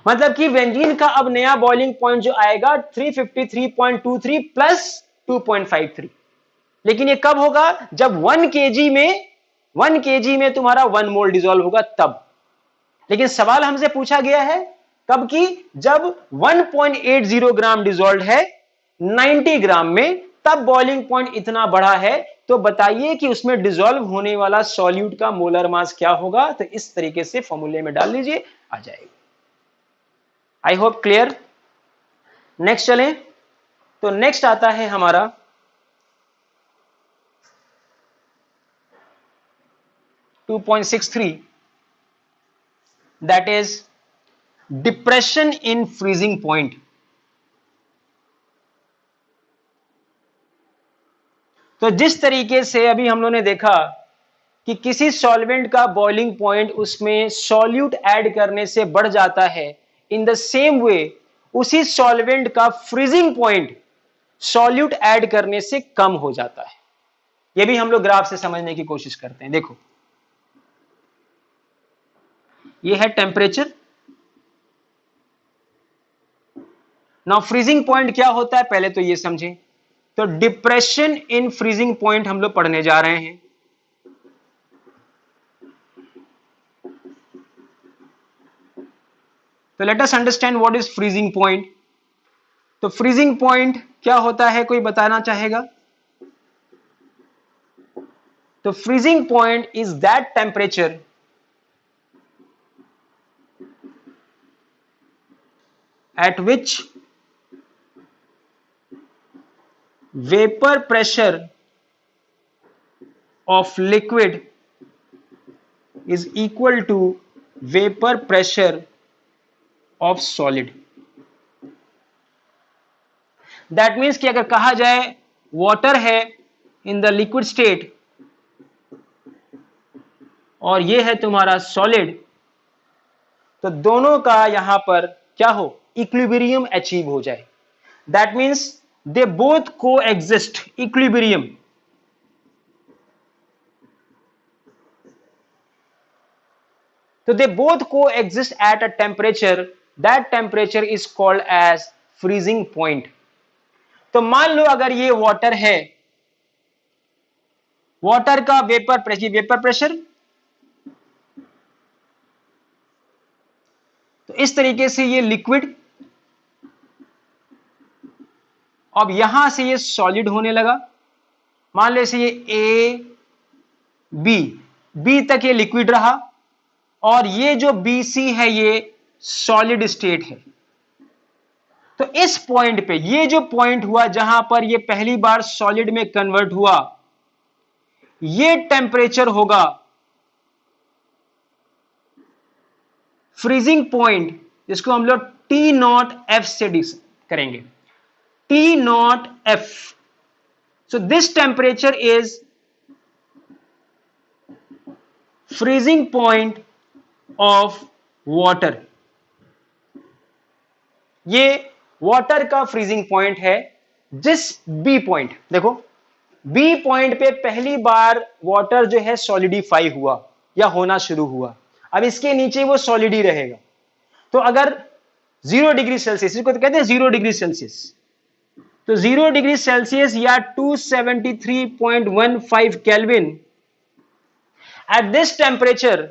मतलब कि बेंजीन का अब नया बॉइलिंग पॉइंट जो आएगा 353.23 प्लस 2.53। लेकिन ये कब होगा, जब 1 kg में तुम्हारा 1 मोल डिसॉल्व होगा तब। लेकिन सवाल हमसे पूछा गया है कब की, जब 1.80 ग्राम डिसॉल्व है 90 ग्राम में, तब बॉइलिंग पॉइंट इतना बड़ा है। तो बताइए कि उसमें डिसॉल्व होने वाला सॉल्यूट का मोलर मास क्या होगा। तो इस तरीके से फॉर्मूले में डाल लीजिए, आ जाएगा। I hope clear. नेक्स्ट चलें, तो नेक्स्ट आता है हमारा 2.63, that is depression in freezing point. तो जिस तरीके से अभी हम लोगों ने देखा कि किसी सॉल्वेंट का बॉइलिंग पॉइंट उसमें सॉल्यूट ऐड करने से बढ़ जाता है, इन द सेम वे उसी सॉल्वेंट का फ्रीजिंग पॉइंट सॉल्यूट ऐड करने से कम हो जाता है। यह भी हम लोग ग्राफ से समझने की कोशिश करते हैं। देखो, यह है टेम्परेचर। नाउ फ्रीजिंग पॉइंट क्या होता है पहले तो ये समझें। तो डिप्रेशन इन फ्रीजिंग पॉइंट हम लोग पढ़ने जा रहे हैं। तो let us understand what is freezing point. तो फ्रीजिंग पॉइंट क्या होता है, कोई बताना चाहेगा? तो freezing point is that temperature at which vapor pressure of liquid is equal to vapor pressure of solid. That means कि अगर कहा जाए वाटर है इन द लिक्विड स्टेट और ये है तुम्हारा सॉलिड, तो दोनों का यहां पर क्या हो, इक्विलिब्रियम अचीव हो जाए। That means they both coexist, equilibrium. तो they both coexist at a temperature, that temperature is called as freezing point. तो मान लो अगर ये वाटर है, वाटर का वेपर प्रेशर, तो इस तरीके से ये लिक्विड, अब यहां से ये सॉलिड होने लगा। मान लो इसे ये ए बी तक ये लिक्विड रहा और ये जो बी सी है ये सॉलिड स्टेट है। तो इस पॉइंट पे, ये जो पॉइंट हुआ जहां पर ये पहली बार सॉलिड में कन्वर्ट हुआ, ये टेम्परेचर होगा फ्रीजिंग पॉइंट, जिसको हम लोग टी नॉट एफ से करेंगे, T not F. So this temperature is freezing point of water. ये वाटर का फ्रीजिंग पॉइंट है। जिस बी पॉइंट, देखो बी पॉइंट पे पहली बार वाटर जो है सॉलिडिफाई हुआ या होना शुरू हुआ, अब इसके नीचे वो सॉलिड ही रहेगा। तो अगर 0 डिग्री सेल्सियस, इसको तो कहते हैं 0 डिग्री सेल्सियस, तो 0 डिग्री सेल्सियस या 273.15 kelvin, at this temperature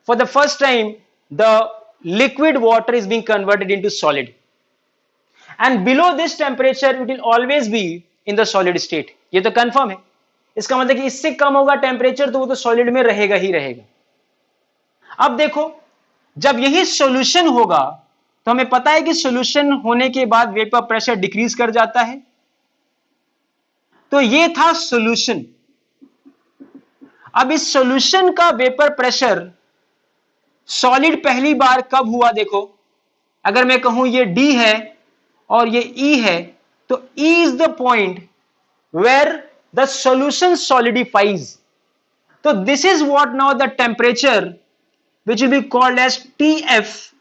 for the first time the liquid water is being converted into solid, and below this temperature it will always be in the solid state। ये तो confirm है। इसका मतलब कि इससे कम होगा temperature तो वो तो सॉलिड में रहेगा ही रहेगा। अब देखो, जब यही सॉल्यूशन होगा तो हमें पता है कि सॉल्यूशन होने के बाद वेपर प्रेशर डिक्रीज कर जाता है। तो ये था सॉल्यूशन। अब इस सॉल्यूशन का वेपर प्रेशर सॉलिड पहली बार कब हुआ? देखो, अगर मैं कहूं ये D है और ये E है, तो E is the point where the solution solidifies. So this is what now the temperature which will be called as TF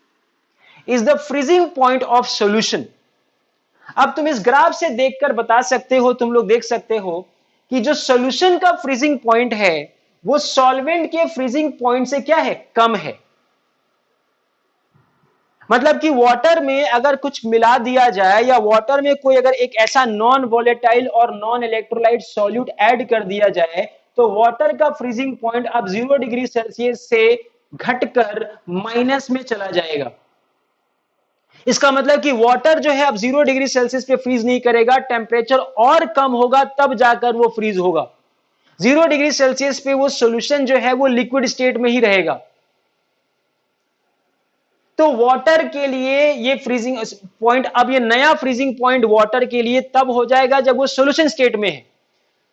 is the freezing point of solution. अब तुम इस ग्राफ से देखकर बता सकते हो, तुम लोग देख सकते हो कि जो सॉल्यूशन का फ्रीजिंग पॉइंट है वो सॉल्वेंट के फ्रीजिंग पॉइंट से क्या है? कम है। मतलब कि वाटर में अगर कुछ मिला दिया जाए या वाटर में कोई अगर एक ऐसा नॉन वोलेटाइल और नॉन इलेक्ट्रोलाइट सॉल्यूट ऐड कर दिया जाए तो वाटर का फ्रीजिंग पॉइंट अब 0 डिग्री सेल्सियस से घटकर माइनस में चला जाएगा। इसका मतलब कि वाटर जो है अब 0 डिग्री सेल्सियस पे फ्रीज नहीं करेगा, टेम्परेचर और कम होगा तब जाकर वो फ्रीज होगा। 0 डिग्री सेल्सियस पे वो सॉल्यूशन जो है वो लिक्विड स्टेट में ही रहेगा। तो वाटर के लिए ये फ्रीजिंग पॉइंट, अब ये नया फ्रीजिंग पॉइंट वाटर के लिए तब हो जाएगा जब वो सॉल्यूशन स्टेट में है।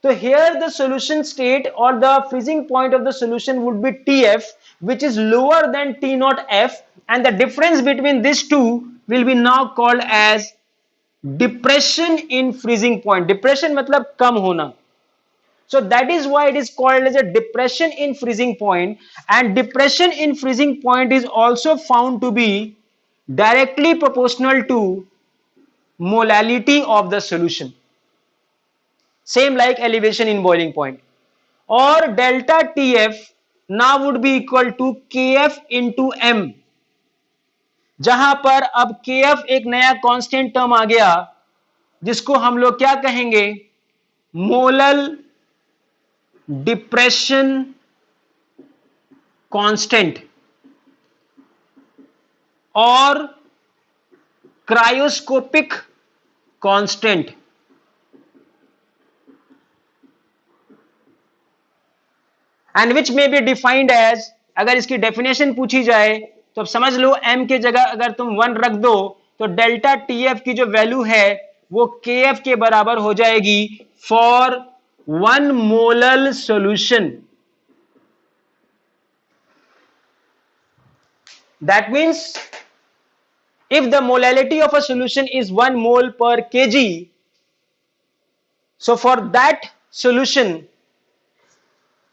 तो हियर द सॉल्यूशन स्टेट और the freezing point of the solution would be TF which is lower than T0 F and the difference between these two will be now called as depression in freezing point. Depression मतलब कम होना. So that is why it is called as a depression in freezing point, and depression in freezing point is also found to be directly proportional to molality of the solution, same like elevation in boiling point. Or delta TF now would be equal to KF into M, जहां पर अब KF एक नया constant term आ गया जिसको हम लोग क्या कहेंगे? मोलल डिप्रेशन कांस्टेंट और क्रायोस्कोपिक कांस्टेंट। एंड विच में बी डिफाइंड एज, अगर इसकी डेफिनेशन पूछी जाए तो अब समझ लो m के जगह अगर तुम 1 रख दो तो डेल्टा TF की जो वैल्यू है वो KF के बराबर हो जाएगी for 1 molal solution. That means if the molality of a solution is 1 mole per kg, so for that solution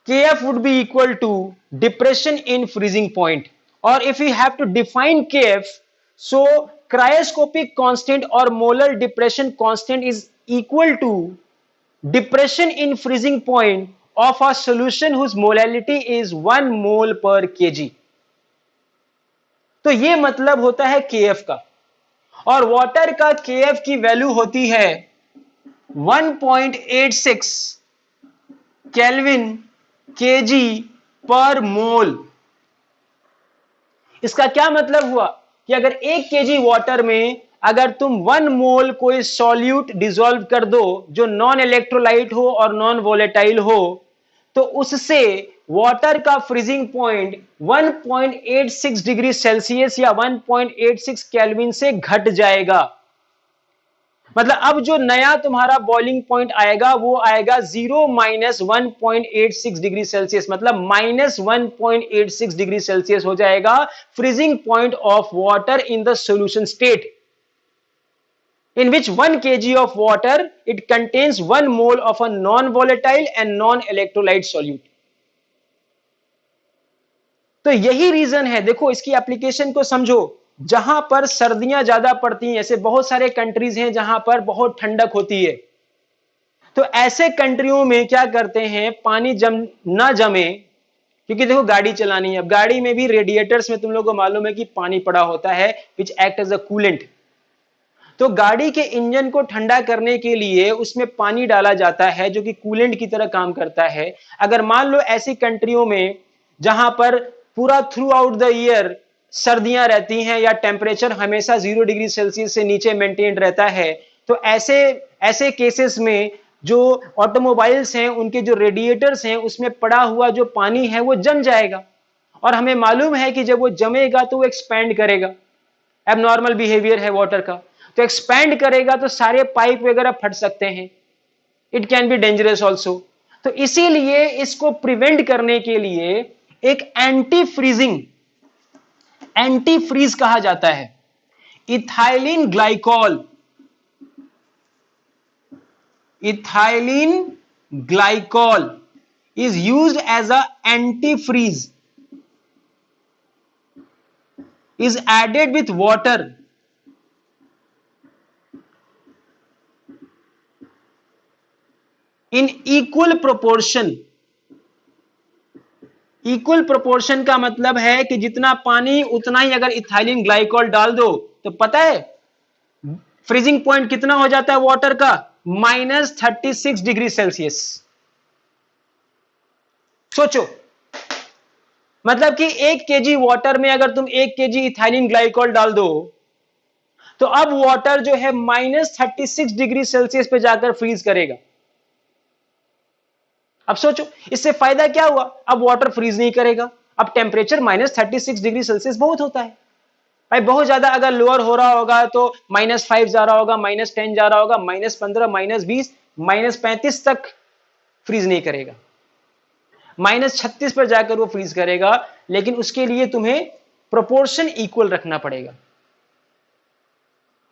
KF would be equal to depression in freezing point. Or if we have to define KF, so cryoscopic constant or molar depression constant is equal to depression in freezing point of a solution whose molality is 1 mole per kg. तो ये मतलब होता है KF का, और water का KF की value होती है 1.86 केल्विन kg पर मोल। इसका क्या मतलब हुआ कि अगर 1 kg वाटर में अगर तुम 1 मोल कोई सॉल्यूट डिसॉल्व कर दो जो नॉन इलेक्ट्रोलाइट हो और नॉन वोलेटाइल हो, तो उससे वाटर का फ्रीजिंग पॉइंट 1.86 डिग्री सेल्सियस या 1.86 केल्विन से घट जाएगा। मतलब अब जो नया तुम्हारा बॉइलिंग पॉइंट आएगा वो आएगा 0 माइनस 1.86 डिग्री सेल्सियस, मतलब माइनस 1.86 डिग्री सेल्सियस हो जाएगा freezing point of water in the solution state, in which 1 kg of water it contains 1 mole of a non-volatile and non-electrolyte solute. तो यही रीजन है, देखो इसकी एप्लीकेशन को समझो। जहां पर सर्दियां ज्यादा पड़ती हैं, ऐसे बहुत सारे कंट्रीज हैं जहां पर बहुत ठंडक होती है, तो ऐसे कंट्रियों में क्या करते हैं, पानी ना जमे, क्योंकि देखो गाड़ी चलानी है, अब गाड़ी में भी रेडिएटर्स में तुम लोगों को मालूम है कि पानी पड़ा होता है which act as a coolant. तो गाड़ी के इंजन को ठंडा करने के लिए उसमें पानी डाला जाता है जो कि कूलेंट की तरह काम करता है। अगर मान लो ऐसी कंट्रियों में जहां पर पूरा थ्रू आउट द ईयर सर्दियां रहती हैं या टेम्परेचर हमेशा 0 डिग्री सेल्सियस से नीचे मेंटेन रहता है, तो ऐसे केसेस में जो ऑटोमोबाइल्स हैं उनके जो रेडिएटर्स हैं उसमें पड़ा हुआ जो पानी है वो जम जाएगा, और हमें मालूम है कि जब वो जमेगा तो वो एक्सपैंड करेगा। एबनॉर्मल बिहेवियर है वाटर का। तो एक्सपैंड करेगा तो सारे पाइप वगैरह फट सकते हैं, it can be dangerous also. तो इसीलिए इसको प्रिवेंट करने के लिए एक एंटी फ्रीज कहा जाता है, ethylene glycol. Ethylene glycol is used as a antifreeze, is added with water in equal proportion। Equal proportion का मतलब है कि जितना पानी उतना ही अगर इथाइलिन ग्लाइकॉल डाल दो तो पता है फ्रीजिंग पॉइंट कितना हो जाता है वाटर का, -36°C। सोचो, मतलब कि 1 kg वाटर में अगर तुम 1 kg इथाइलिन ग्लाइकॉल डाल दो तो अब वाटर जो है -36°C पे जाकर फ्रीज करेगा। अब सोचो इससे फायदा क्या हुआ, अब वाटर फ्रीज नहीं करेगा। अब टेम्परेचर -36°C बहुत होता है भाई, बहुत ज्यादा अगर लोअर हो रहा होगा तो -5 जा रहा होगा, -10 जा रहा होगा, -15, -20, -35 तक फ्रीज नहीं करेगा, -36 पर जाकर वो फ्रीज करेगा। लेकिन उसके लिए तुम्हें प्रोपोर्शन इक्वल रखना पड़ेगा।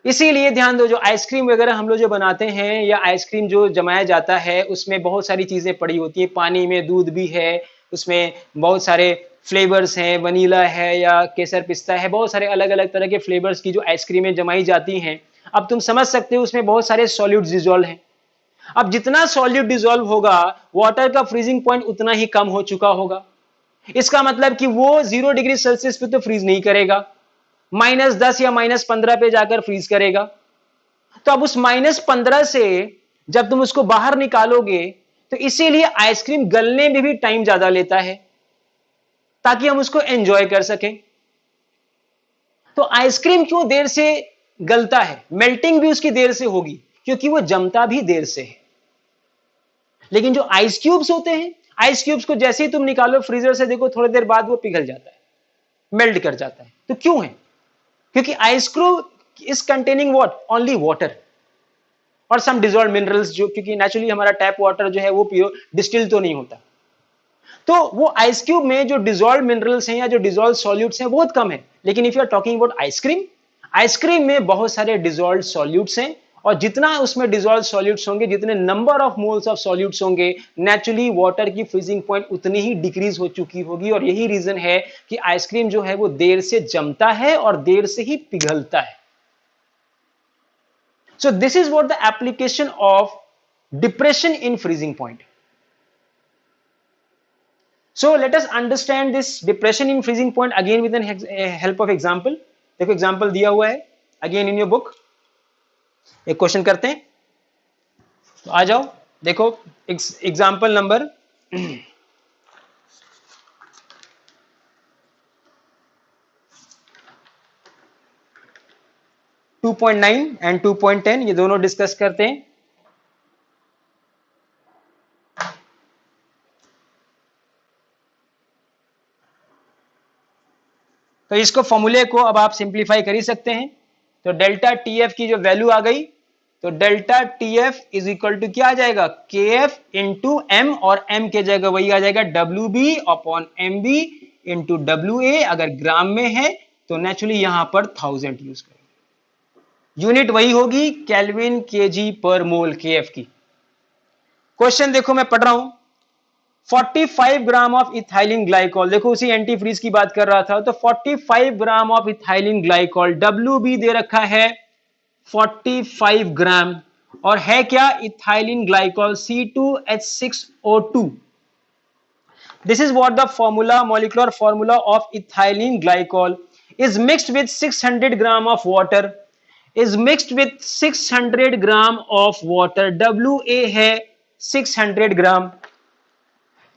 इसीलिए ध्यान दो, जो आइसक्रीम वगैरह हम लोग जो बनाते हैं या आइसक्रीम जो जमाया जाता है उसमें बहुत सारी चीजें पड़ी होती है, पानी में दूध भी है, उसमें बहुत सारे फ्लेवर्स हैं, वनीला है या केसर पिस्ता है, बहुत सारे अलग अलग तरह के फ्लेवर्स की जो आइसक्रीमें जमाई जाती हैं। अब तुम समझ सकते हो उसमें बहुत सारे सॉल्यूट्स डिजोल्व हैं। अब जितना सॉल्यूट डिजोल्व होगा वाटर का फ्रीजिंग पॉइंट उतना ही कम हो चुका होगा। इसका मतलब कि वो 0°C पे तो फ्रीज नहीं करेगा, -10 या -15 पे जाकर फ्रीज करेगा। तो अब उस -15 से जब तुम उसको बाहर निकालोगे तो इसीलिए आइसक्रीम गलने में भी टाइम ज्यादा लेता है ताकि हम उसको एंजॉय कर सकें। तो आइसक्रीम क्यों देर से गलता है, मेल्टिंग भी उसकी देर से होगी क्योंकि वो जमता भी देर से है। लेकिन जो आइस क्यूब्स होते हैं, आइस क्यूब्स को जैसे ही तुम निकालो फ्रीजर से, देखो थोड़ी देर बाद वो पिघल जाता है, मेल्ट कर जाता है। तो क्यों है, क्योंकि ice cube is containing what, only water और सम डिजोल्व मिनरल्स, जो क्योंकि नेचुरली हमारा टैप वाटर जो है वो प्योर डिस्टिल तो नहीं होता। तो वो आइस क्यूब में जो डिजोल्व मिनरल्स हैं या जो डिजोल्व सॉल्यूट्स हैं बहुत कम है। लेकिन if you are talking about ice cream, ice cream में बहुत सारे डिजोल्व सॉल्यूट्स हैं और जितना उसमें डिजोल्व सॉल्यूट्स होंगे, जितने number of moles of solutes होंगे, नेचुरली वाटर की फ्रीजिंग पॉइंट उतनी ही डिक्रीज हो चुकी होगी। और यही रीजन है कि आइसक्रीम जो है वो देर से जमता है और देर से ही पिघलता है। So this is what the application of depression in freezing point. So let us understand this depression in freezing point again with the help of example. देखो एग्जाम्पल दिया हुआ है अगेन इन योर बुक। एक question करते हैं, तो आ जाओ। देखो एग्जाम्पल नंबर 2.9 एंड 2.10 ये दोनों डिस्कस करते हैं। तो इसको फॉर्मूले को अब आप सिंप्लीफाई कर ही सकते हैं। तो डेल्टा टीएफ की जो वैल्यू आ गई, तो delta TF is equal to क्या आ जाएगा, के एफ इंटू एम, और एम के जगह वही आ जाएगा W B upon M B into W A. अगर ग्राम में है तो नेचुरली यहां पर 1000 यूज करेंगे। यूनिट वही होगी केल्विन केजी पर मोल के एफ की। क्वेश्चन देखो मैं पढ़ रहा हूं, 45 ग्राम ऑफ इथाइलिन ग्लाइकॉल, देखो उसी एंटी फ्रीज की बात कर रहा था। तो 45 gram of ethylene glycol, W B दे रखा है 45 ग्राम, और है क्या, ethylene glycol C2H6O2। This is what the formula, molecular formula of ethylene glycol is mixed with 600 gram of water, is mixed with 600 gram of water. WA है 600 gram.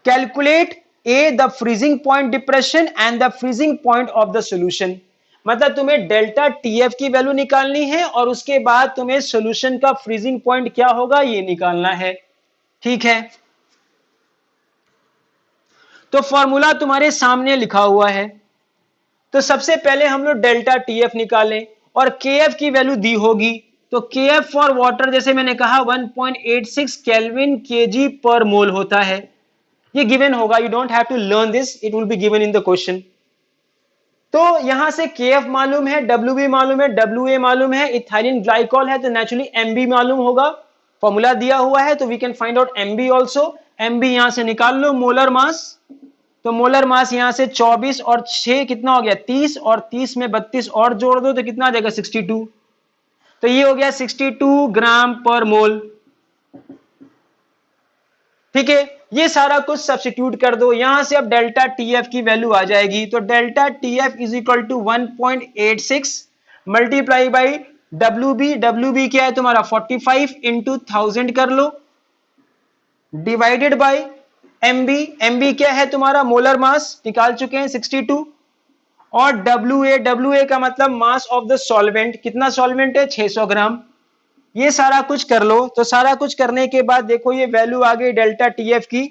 Calculate a the freezing point depression and the freezing point of the solution. मतलब तुम्हें delta TF की value निकालनी है और उसके बाद तुम्हें सॉल्यूशन का फ्रीजिंग पॉइंट क्या होगा ये निकालना है। ठीक है, तो फॉर्मूला तुम्हारे सामने लिखा हुआ है। तो सबसे पहले हम लोग डेल्टा टीएफ निकालें और केएफ की वैल्यू दी होगी, तो केएफ फॉर वाटर जैसे मैंने कहा 1.86 केल्विन केजी पर मोल होता है, ये गिवन होगा, you don't have to learn this, it will be given in the question. तो यहां से केएफ मालूम है, डब्ल्यूबी मालूम है, डब्ल्यूए मालूम है, इथाइलिन ग्लाइकॉल है तो नेचुरली एमबी मालूम होगा, फॉर्मूला दिया हुआ है तो we can find out MB also. MB यहां से निकाल लो, मोलर मास, तो मोलर मास यहां से 24 और 6 कितना हो गया 30, और 30 में 32 और जोड़ दो तो कितना आ जाएगा 62, तो ये हो गया 62 ग्राम पर मोल। ठीक है, ये सारा कुछ सब्स्टिट्यूट कर दो, यहां से अब डेल्टा टीएफ की वैल्यू आ जाएगी, तो delta TF is equal to 1.86 multiply by WB, WB क्या है तुम्हारा 45 इंटू 1000 कर लो, डिवाइडेड बाई एमबी, एमबी क्या है तुम्हारा मोलर मास निकाल चुके हैं 62, और डब्ल्यूए, डब्ल्यूए का मतलब मास ऑफ द सॉल्वेंट, कितना सॉल्वेंट है 600 ग्राम। ये सारा कुछ कर लो, तो सारा कुछ करने के बाद देखो ये वैल्यू आ गई डेल्टा टीएफ की,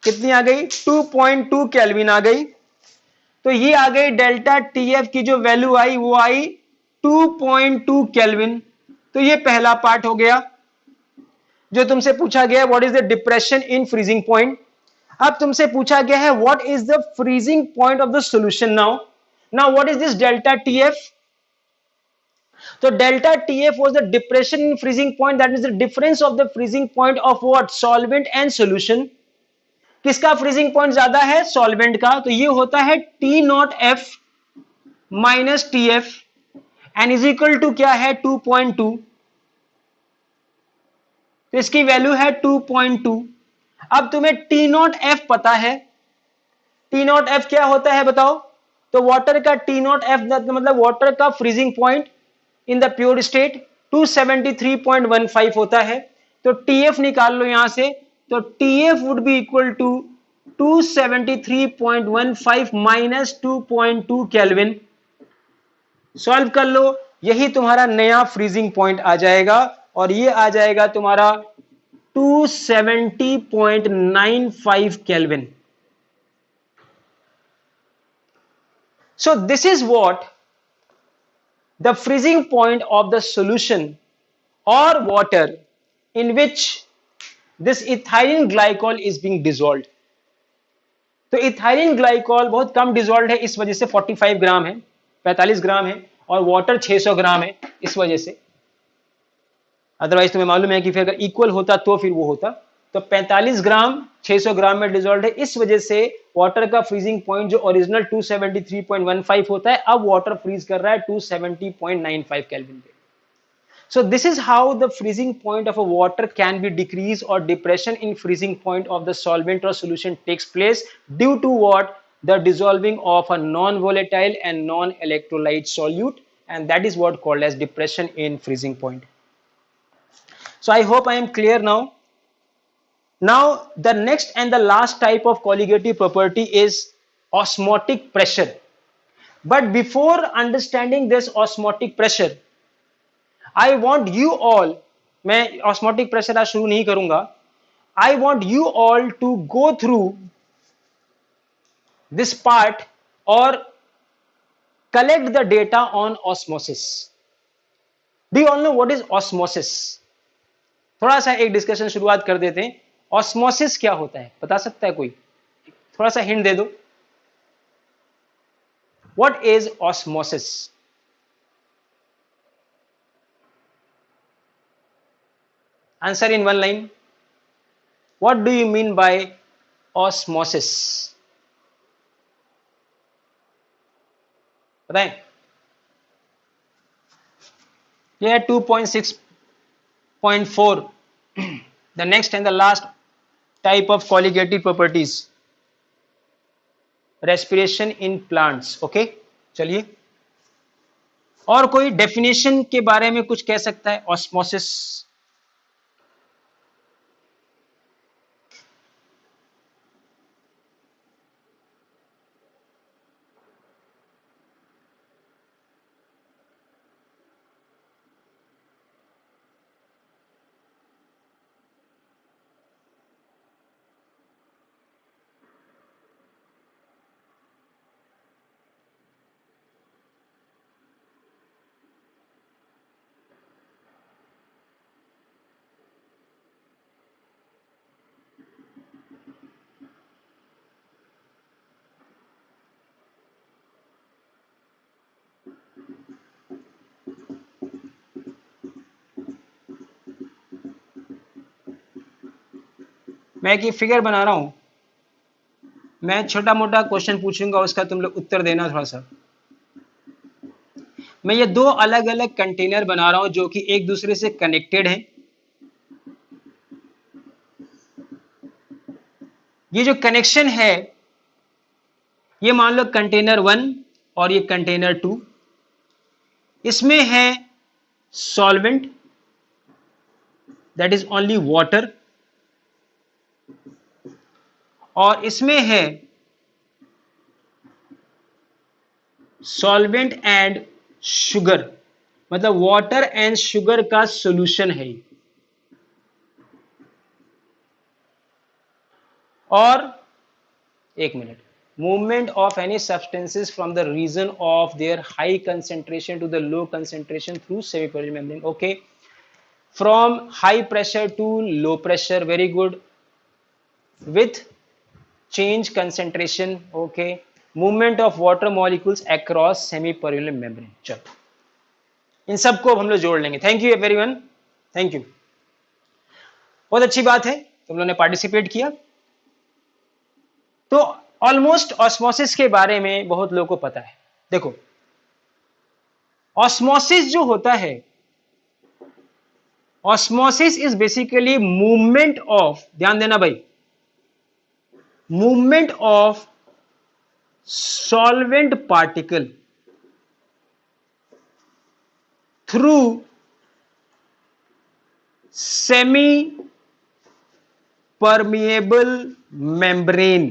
कितनी आ गई 2.2 केल्विन आ गई, तो ये आ गई डेल्टा टीएफ की जो वैल्यू आई वो आई 2.2 केल्विन। तो ये पहला पार्ट हो गया जो तुमसे पूछा गया, what is the depression in freezing point. अब तुमसे पूछा गया है what is the freezing point of the solution now, now what is this delta TF, so delta TF was the depression in freezing point, that is the difference of the freezing point of what solvent and solution। किसका freezing point ज्यादा है solvent का, तो ये होता है T naught F minus T F N is equal to क्या है 2.2, तो इसकी वैल्यू है 2.2। अब तुम्हें T नॉट F पता है, T नॉट F क्या होता है बताओ, तो वाटर का T नॉट F मतलब वाटर का freezing point in the pure state 273.15 होता है, तो TF निकाल लो यहां से, तो TF would be equal to 273.15 minus 2.2 kelvin, solve कर लो, यही तुम्हारा नया फ्रीजिंग पॉइंट आ जाएगा, और ये आ जाएगा तुम्हारा 270.95 kelvin. So this is what the freezing point of the solution or water in which this ethylene glycol is being dissolved। तो इथाइलिन ग्लाइकॉल बहुत कम डिजोल्व है, इस वजह से 45 ग्राम है, 45 ग्राम है, और वाटर 600 ग्राम है, इस वजह से, अदरवाइज तुम्हें मालूम है कि फिर अगर इक्वल होता तो फिर वो होता, तो 45 ग्राम 600 ग्राम में डिजोल्व है, इस वजह से वाटर का फ्रीजिंग पॉइंट जो ओरिजिनल 273.15 होता है, अब वाटर फ्रीज कर रहा है 270.95 केल्विन पे। So this is how the freezing point of a water can be decreased, or depression in freezing point of the solvent or solution takes place due to what, the dissolving of a non-volatile and non-electrolyte solute, and that is what called as depression in freezing point. So I hope I am clear now. Now the next and the last type of colligative property is osmotic pressure. But before understanding this osmotic pressure, I want you all, मैं osmotic pressure आज शुरू नहीं करूंगा, I want you all to go through this part or collect the data on osmosis. Do you all know what is osmosis? थोड़ा सा एक discussion शुरुआत कर देते हैं, ऑस्मोसिस क्या होता है बता सकता है कोई, थोड़ा सा हिंट दे दो, What is osmosis? Answer in one line. What do you mean by osmosis? बताएं। ये है 2.6.4, the next and the last type of colligative properties, respiration in plants। Okay, चलिए, और कोई डेफिनेशन के बारे में कुछ कह सकता है ऑस्मोसिस? मैं एक फिगर बना रहा हूं, मैं छोटा मोटा क्वेश्चन पूछूंगा, उसका तुम लोग उत्तर देना थोड़ा सा। मैं ये दो अलग अलग कंटेनर बना रहा हूं जो कि एक दूसरे से कनेक्टेड हैं। ये जो कनेक्शन है, ये मान लो कंटेनर 1 और ये कंटेनर 2, इसमें है solvent that is only water, और इसमें है सॉल्वेंट एंड शुगर, मतलब वाटर एंड शुगर का सॉल्यूशन है। और एक minute, movement of any substances from the region of their high concentration to the low concentration through semipermeable membrane. Okay, from high pressure to low pressure, very good, with change concentration, okay, movement of water molecules across semi-permeable membrane। चलो इन सबको हम लोग जोड़ लेंगे। Thank you everyone, thank you, बहुत अच्छी बात है तुम लोगों ने पार्टिसिपेट किया। तो ऑलमोस्ट ऑस्मोसिस के बारे में बहुत लोगों को पता है। देखो, ऑस्मोसिस जो होता है, osmosis is basically movement of, ध्यान देना भाई, movement of solvent particle through semi permeable membrane,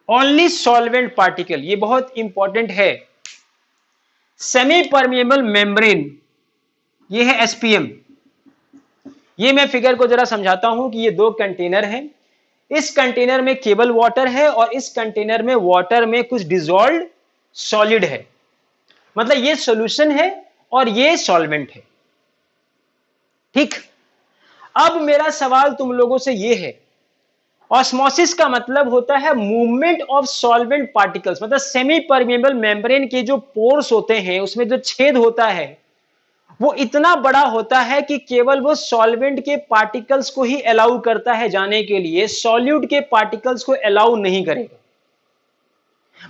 only solvent particle, ये बहुत इंपॉर्टेंट है। सेमी परमिएबल मेम्ब्रेन, ये है एसपीएम। ये मैं फिगर को जरा समझाता हूं कि ये दो कंटेनर हैं, इस कंटेनर में केवल वाटर है और इस कंटेनर में वाटर में कुछ डिसॉल्व्ड सॉलिड है, मतलब ये सॉल्यूशन है और ये सॉल्वेंट है। ठीक, अब मेरा सवाल तुम लोगों से ये है, ऑस्मोसिस का मतलब होता है मूवमेंट ऑफ सॉल्वेंट पार्टिकल्स, मतलब सेमी परमिएबल मेम्ब्रेन के जो पोर्स होते हैं उसमें जो छेद होता है वो इतना बड़ा होता है कि केवल वो सॉल्वेंट के पार्टिकल्स को ही अलाउ करता है जाने के लिए, सॉल्यूट के पार्टिकल्स को अलाउ नहीं करेगा।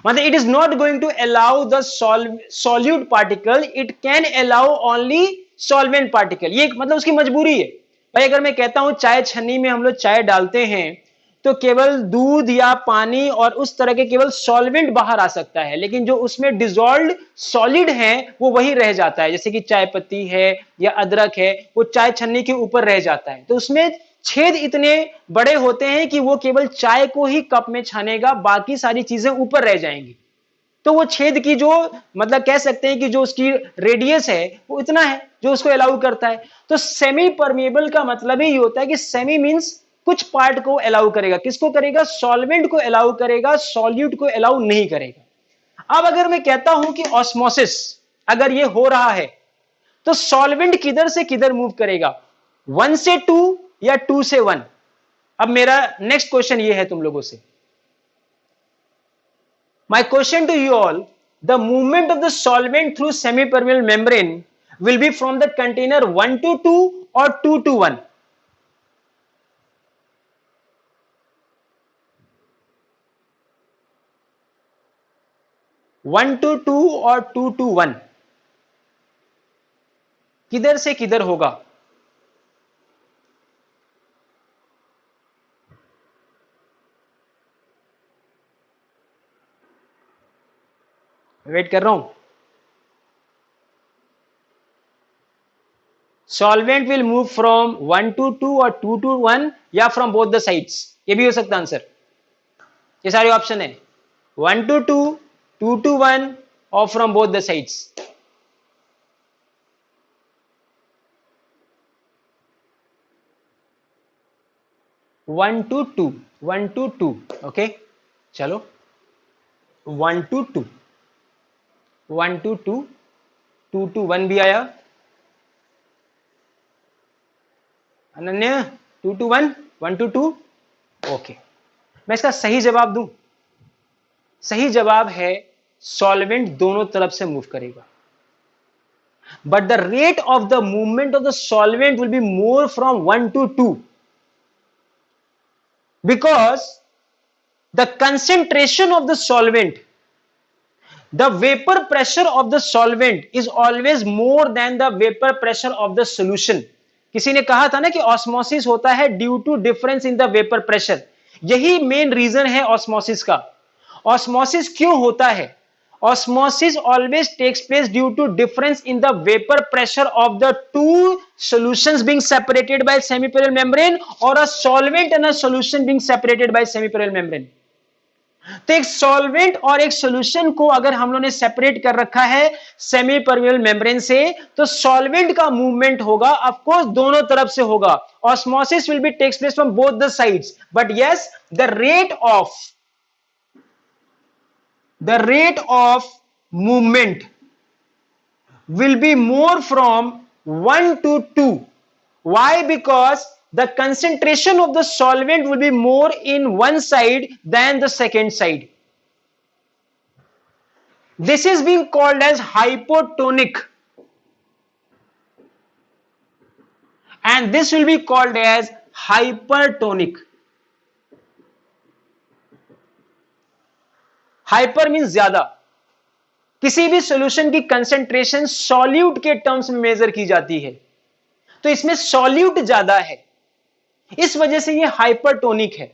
मतलब it is not going to allow the solute particle, it can allow only solvent particle. ये मतलब उसकी मजबूरी है। भाई अगर मैं कहता हूं चाय छन्नी में हम लोग चाय डालते हैं तो केवल दूध या पानी और उस तरह के केवल सॉल्वेंट बाहर आ सकता है, लेकिन जो उसमें डिसॉल्व्ड सॉलिड है वो वही रह जाता है। जैसे कि चाय पत्ती है या अदरक है, वो चाय छन्नी के ऊपर रह जाता है, तो उसमें छेद इतने बड़े होते हैं कि वो केवल चाय को ही कप में छानेगा, बाकी सारी चीजें ऊपर रह जाएंगी। तो वो छेद की जो मतलब कह सकते हैं कि जो उसकी रेडियस है वो इतना है जो उसको अलाउ करता है। तो सेमी परमिएबल का मतलब ही होता है कि सेमी मींस कुछ पार्ट को अलाउ करेगा, किसको करेगा, सॉल्वेंट को अलाउ करेगा, सॉल्यूट को अलाउ नहीं करेगा। अब अगर मैं कहता हूं कि ऑस्मोसिस अगर ये हो रहा है तो सॉल्वेंट किधर से किधर मूव करेगा, 1 से 2 या 2 से 1। अब मेरा नेक्स्ट क्वेश्चन ये है तुम लोगों से, my question to you all, the movement of the solvent through semi-permeable membrane will be from the container 1 to 2 or 2 to 1? One to two और 2 to 1, किधर से किधर होगा? वेट कर रहा हूं। Solvent will move from 1 to 2 और 2 to 1 या फ्रॉम बोथ द साइड्स, ये भी हो सकता आंसर। ये सारे ऑप्शन है 1 to 2, 2 to 1 और from both the sides. One to two, 1 to 2, okay चलो 1 to 2, 1 to 2, 2 to 1 भी आया। Ananya 2 to 1, 1 to 2, okay. मैं इसका सही जवाब दूं? सही जवाब है सॉल्वेंट दोनों तरफ से मूव करेगा, but the rate of the movement of the solvent will be more from 1 to 2। because the concentration of the solvent, the vapor pressure of the solvent is always more than the vapor pressure of the solution. किसी ने कहा था ना कि osmosis होता है due to difference in the vapour pressure. यही main reason है ऑस्मोसिस का. ऑस्मोसिस क्यों होता है? Osmosis always takes place due to difference in the vapor pressure of the two solutions being separated by semipermeable membrane, or a solvent and a solution being separated by semipermeable membrane. तो एक solvent और एक solution को अगर हम लोगों ने separate कर रखा है सेमी परमेबल मेम्ब्रेन से, तो सॉल्वेंट का मूवमेंट होगा, ऑफ कोर्स दोनों तरफ से होगा. Osmosis will be takes place from both the sides, but yes the rate of movement will be more from 1 to 2. Why? Because the concentration of the solvent will be more in one side than the second side. This is being called as hypotonic, and this will be called as hypertonic. Hyper means ज्यादा. किसी भी solution की concentration solute के terms में major की जाती है, तो इसमें सॉल्यूट ज्यादा है, इस वजह से ये हाइपरटोनिक है.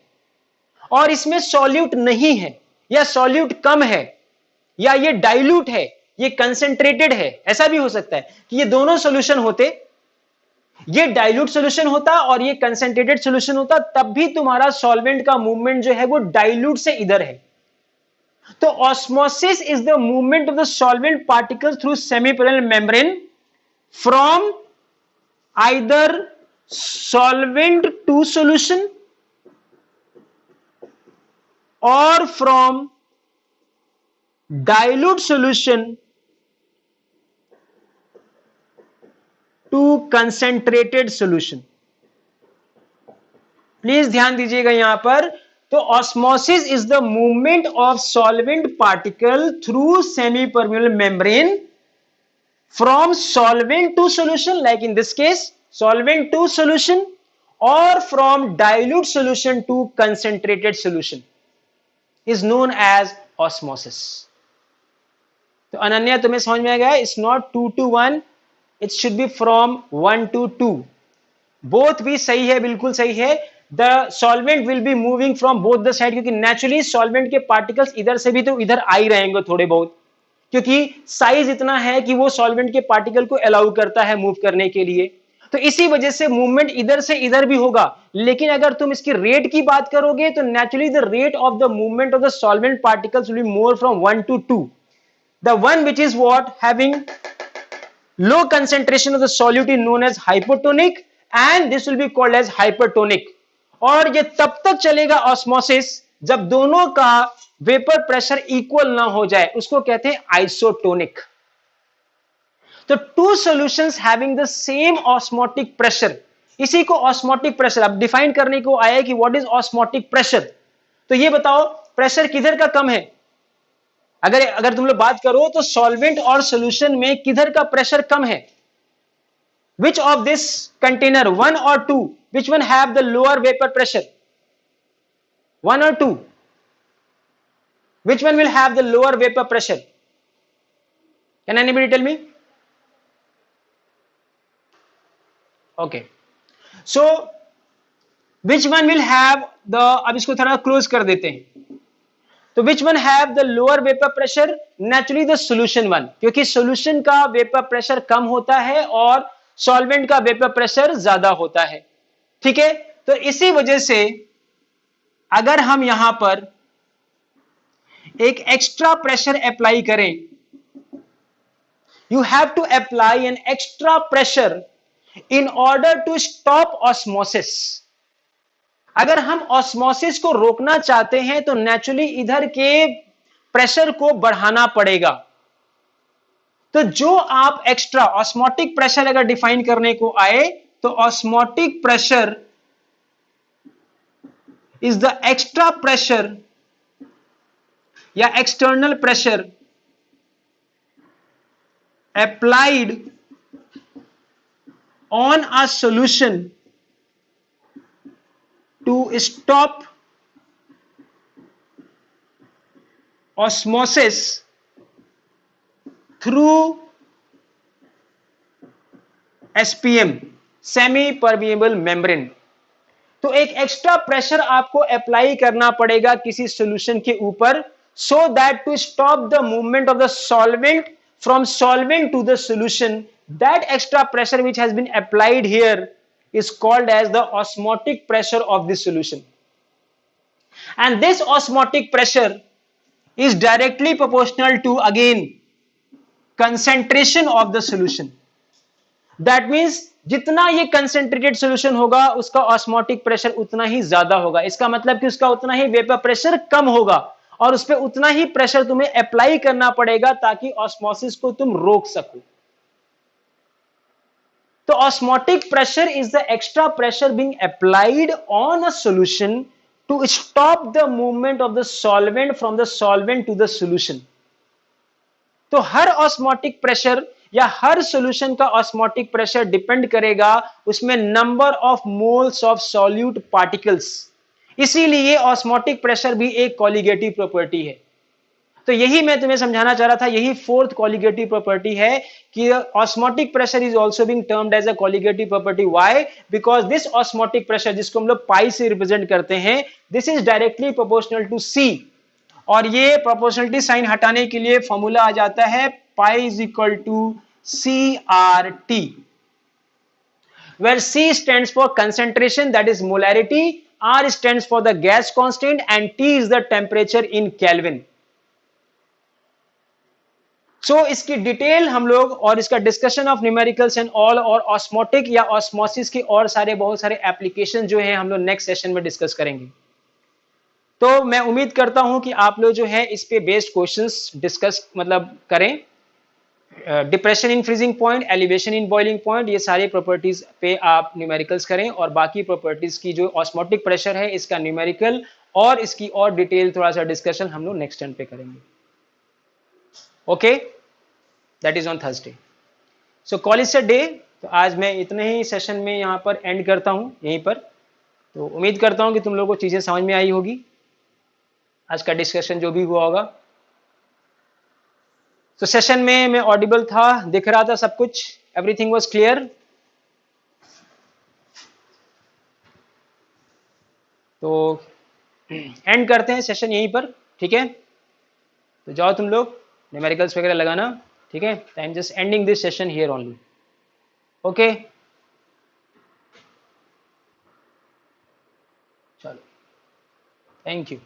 और इसमें सॉल्यूट नहीं है, या सॉल्यूट कम है, या ये डाइल्यूट है, ये कंसेंट्रेटेड है. ऐसा भी हो सकता है कि ये दोनों सॉल्यूशन होते, ये डाइल्यूट सॉल्यूशन होता और ये कंसेंट्रेटेड सॉल्यूशन होता, तब भी तुम्हारा सॉल्वेंट का मूवमेंट जो है वो डाइल्यूट से इधर है. तो osmosis is the movement of the solvent particles through semipermeable membrane from either solvent to solution और from dilute solution to concentrated solution. Please ध्यान दीजिएगा यहां पर. तो osmosis is the movement of solvent particle through semi permeable membrane from solvent to solution, like in this case solvent to solution, और from dilute solution to concentrated solution is known as osmosis. तो अनन्या तुम्हें समझ में आ गया? It's not 2 to 1, it should be from 1 to 2. Both भी सही है, बिल्कुल सही है. The solvent will be moving from both the side, क्योंकि नेचुरली सॉल्वेंट के पार्टिकल्स इधर से भी तो इधर आ ही रहेंगे थोड़े बहुत, क्योंकि साइज इतना है कि वो सॉल्वेंट के पार्टिकल को अलाउ करता है मूव करने के लिए. तो इसी वजह से मूवमेंट इधर से इधर भी होगा. लेकिन अगर तुम इसकी रेट की बात करोगे तो naturally the rate of the movement of the solvent particles will be more from 1 to 2. The one which is what having low concentration of the solute is known as hypotonic, and this will be called as hypertonic. और ये तब तक चलेगा osmosis जब दोनों का vapour pressure equal ना हो जाए, उसको कहते हैं आइसोटोनिक. तो two solutions having the same osmotic pressure, इसी को ऑस्मोटिक प्रेशर अब डिफाइन करने को आया कि व्हाट इज ऑस्मोटिक प्रेशर. तो ये बताओ प्रेशर किधर का कम है? अगर तुम लोग बात करो तो सॉल्वेंट और सॉल्यूशन में किधर का प्रेशर कम है? Which of this container, 1 or 2, which one have the lower vapor pressure? 1 or 2? Which one will have the lower vapor pressure? Can anybody tell me? Okay. So, which one will have the, अब इसको थोड़ा close कर देते हैं. तो which one have the lower vapor pressure? Naturally the solution one, क्योंकि solution का vapor pressure कम होता है और solvent का vapor pressure ज्यादा होता है. ठीक है, तो इसी वजह से अगर हम यहां पर एक एक्स्ट्रा प्रेशर अप्लाई करें, you have to apply an extra pressure in order to stop osmosis. अगर हम ऑस्मोसिस को रोकना चाहते हैं तो नेचुरली इधर के प्रेशर को बढ़ाना पड़ेगा. तो जो आप एक्स्ट्रा ऑस्मोटिक प्रेशर अगर डिफाइन करने को आए तो osmotic pressure is the extra pressure या external pressure applied on a solution to stop osmosis through SPM, semi permeable membrane. तो एक एक्स्ट्रा प्रेशर आपको अप्लाई करना पड़ेगा किसी सॉल्यूशन के ऊपर, so that to stop the movement of the solvent from solvent to the solution. That extra pressure which has been applied here is called as the osmotic pressure of this solution, and this osmotic pressure is directly proportional to again concentration of the solution. That means जितना ये concentrated solution होगा उसका osmotic pressure उतना ही ज्यादा होगा। इसका मतलब कि उसका उतना ही वेपर प्रेशर कम होगा और उस पर उतना ही प्रेशर तुम्हें अप्लाई करना पड़ेगा ताकि ऑस्मोसिस को तुम रोक सको। तो osmotic pressure is the extra pressure being applied on a solution to stop the movement of the solvent from the solvent to the solution. तो हर osmotic pressure या हर solution का osmotic pressure डिपेंड करेगा उसमें number of moles of solute particles. इसीलिए osmotic pressure भी एक colligative property है। तो यही मैं तुम्हें समझाना चाह रहा था, यही फोर्थ कॉलिगेटिव प्रॉपर्टी है कि osmotic pressure is also being termed as a colligative property. Why? Because this osmotic pressure जिसको हम लोग पाई से रिप्रेजेंट करते हैं, this is directly proportional to C, और ये प्रोपोर्शनलिटी साइन हटाने के लिए फॉर्मूला आ जाता है pi is equal to C R T, where C stands for concentration, that is molarity, R stands for the gas constant, and T is the temperature in Kelvin. सो इसकी detail हम लोग और इसका discussion of numericals and all और osmotic या osmosis के और बहुत सारे एप्लीकेशन जो है हम लोग नेक्स्ट सेशन में डिस्कस करेंगे। तो मैं उम्मीद करता हूं कि आप लोग जो है इस पे बेस्ड क्वेश्चंस डिस्कस मतलब करें। Depression in freezing point, elevation in boiling point, ये सारे प्रॉपर्टीज पे आप न्यूमेरिकल्स करें, और बाकी प्रॉपर्टीज की जो ऑस्मोटिक प्रेशर है इसका न्यूमेरिकल और इसकी और डिटेल थोड़ा सा डिस्कशन हम लोग नेक्स्ट टाइम पे करेंगे। Okay, that is on Thursday. So call it's a day. तो आज मैं इतने ही सेशन में यहाँ पर एंड करता हूँ यहीं पर। तो उम्मीद करता हूँ कि तुम लोगों को चीज़ें समझ में आई होगी, आज का डिस्कशन जो भी हुआ होगा। तो सेशन में मैं ऑडिबल था, दिख रहा था सब कुछ, एवरीथिंग वाज क्लियर। तो एंड करते हैं सेशन यहीं पर, ठीक है। तो जाओ तुम लोग न्यूमेरिकल्स वगैरह लगाना, ठीक है। I am just ending this session here only. Okay, चलो, थैंक यू।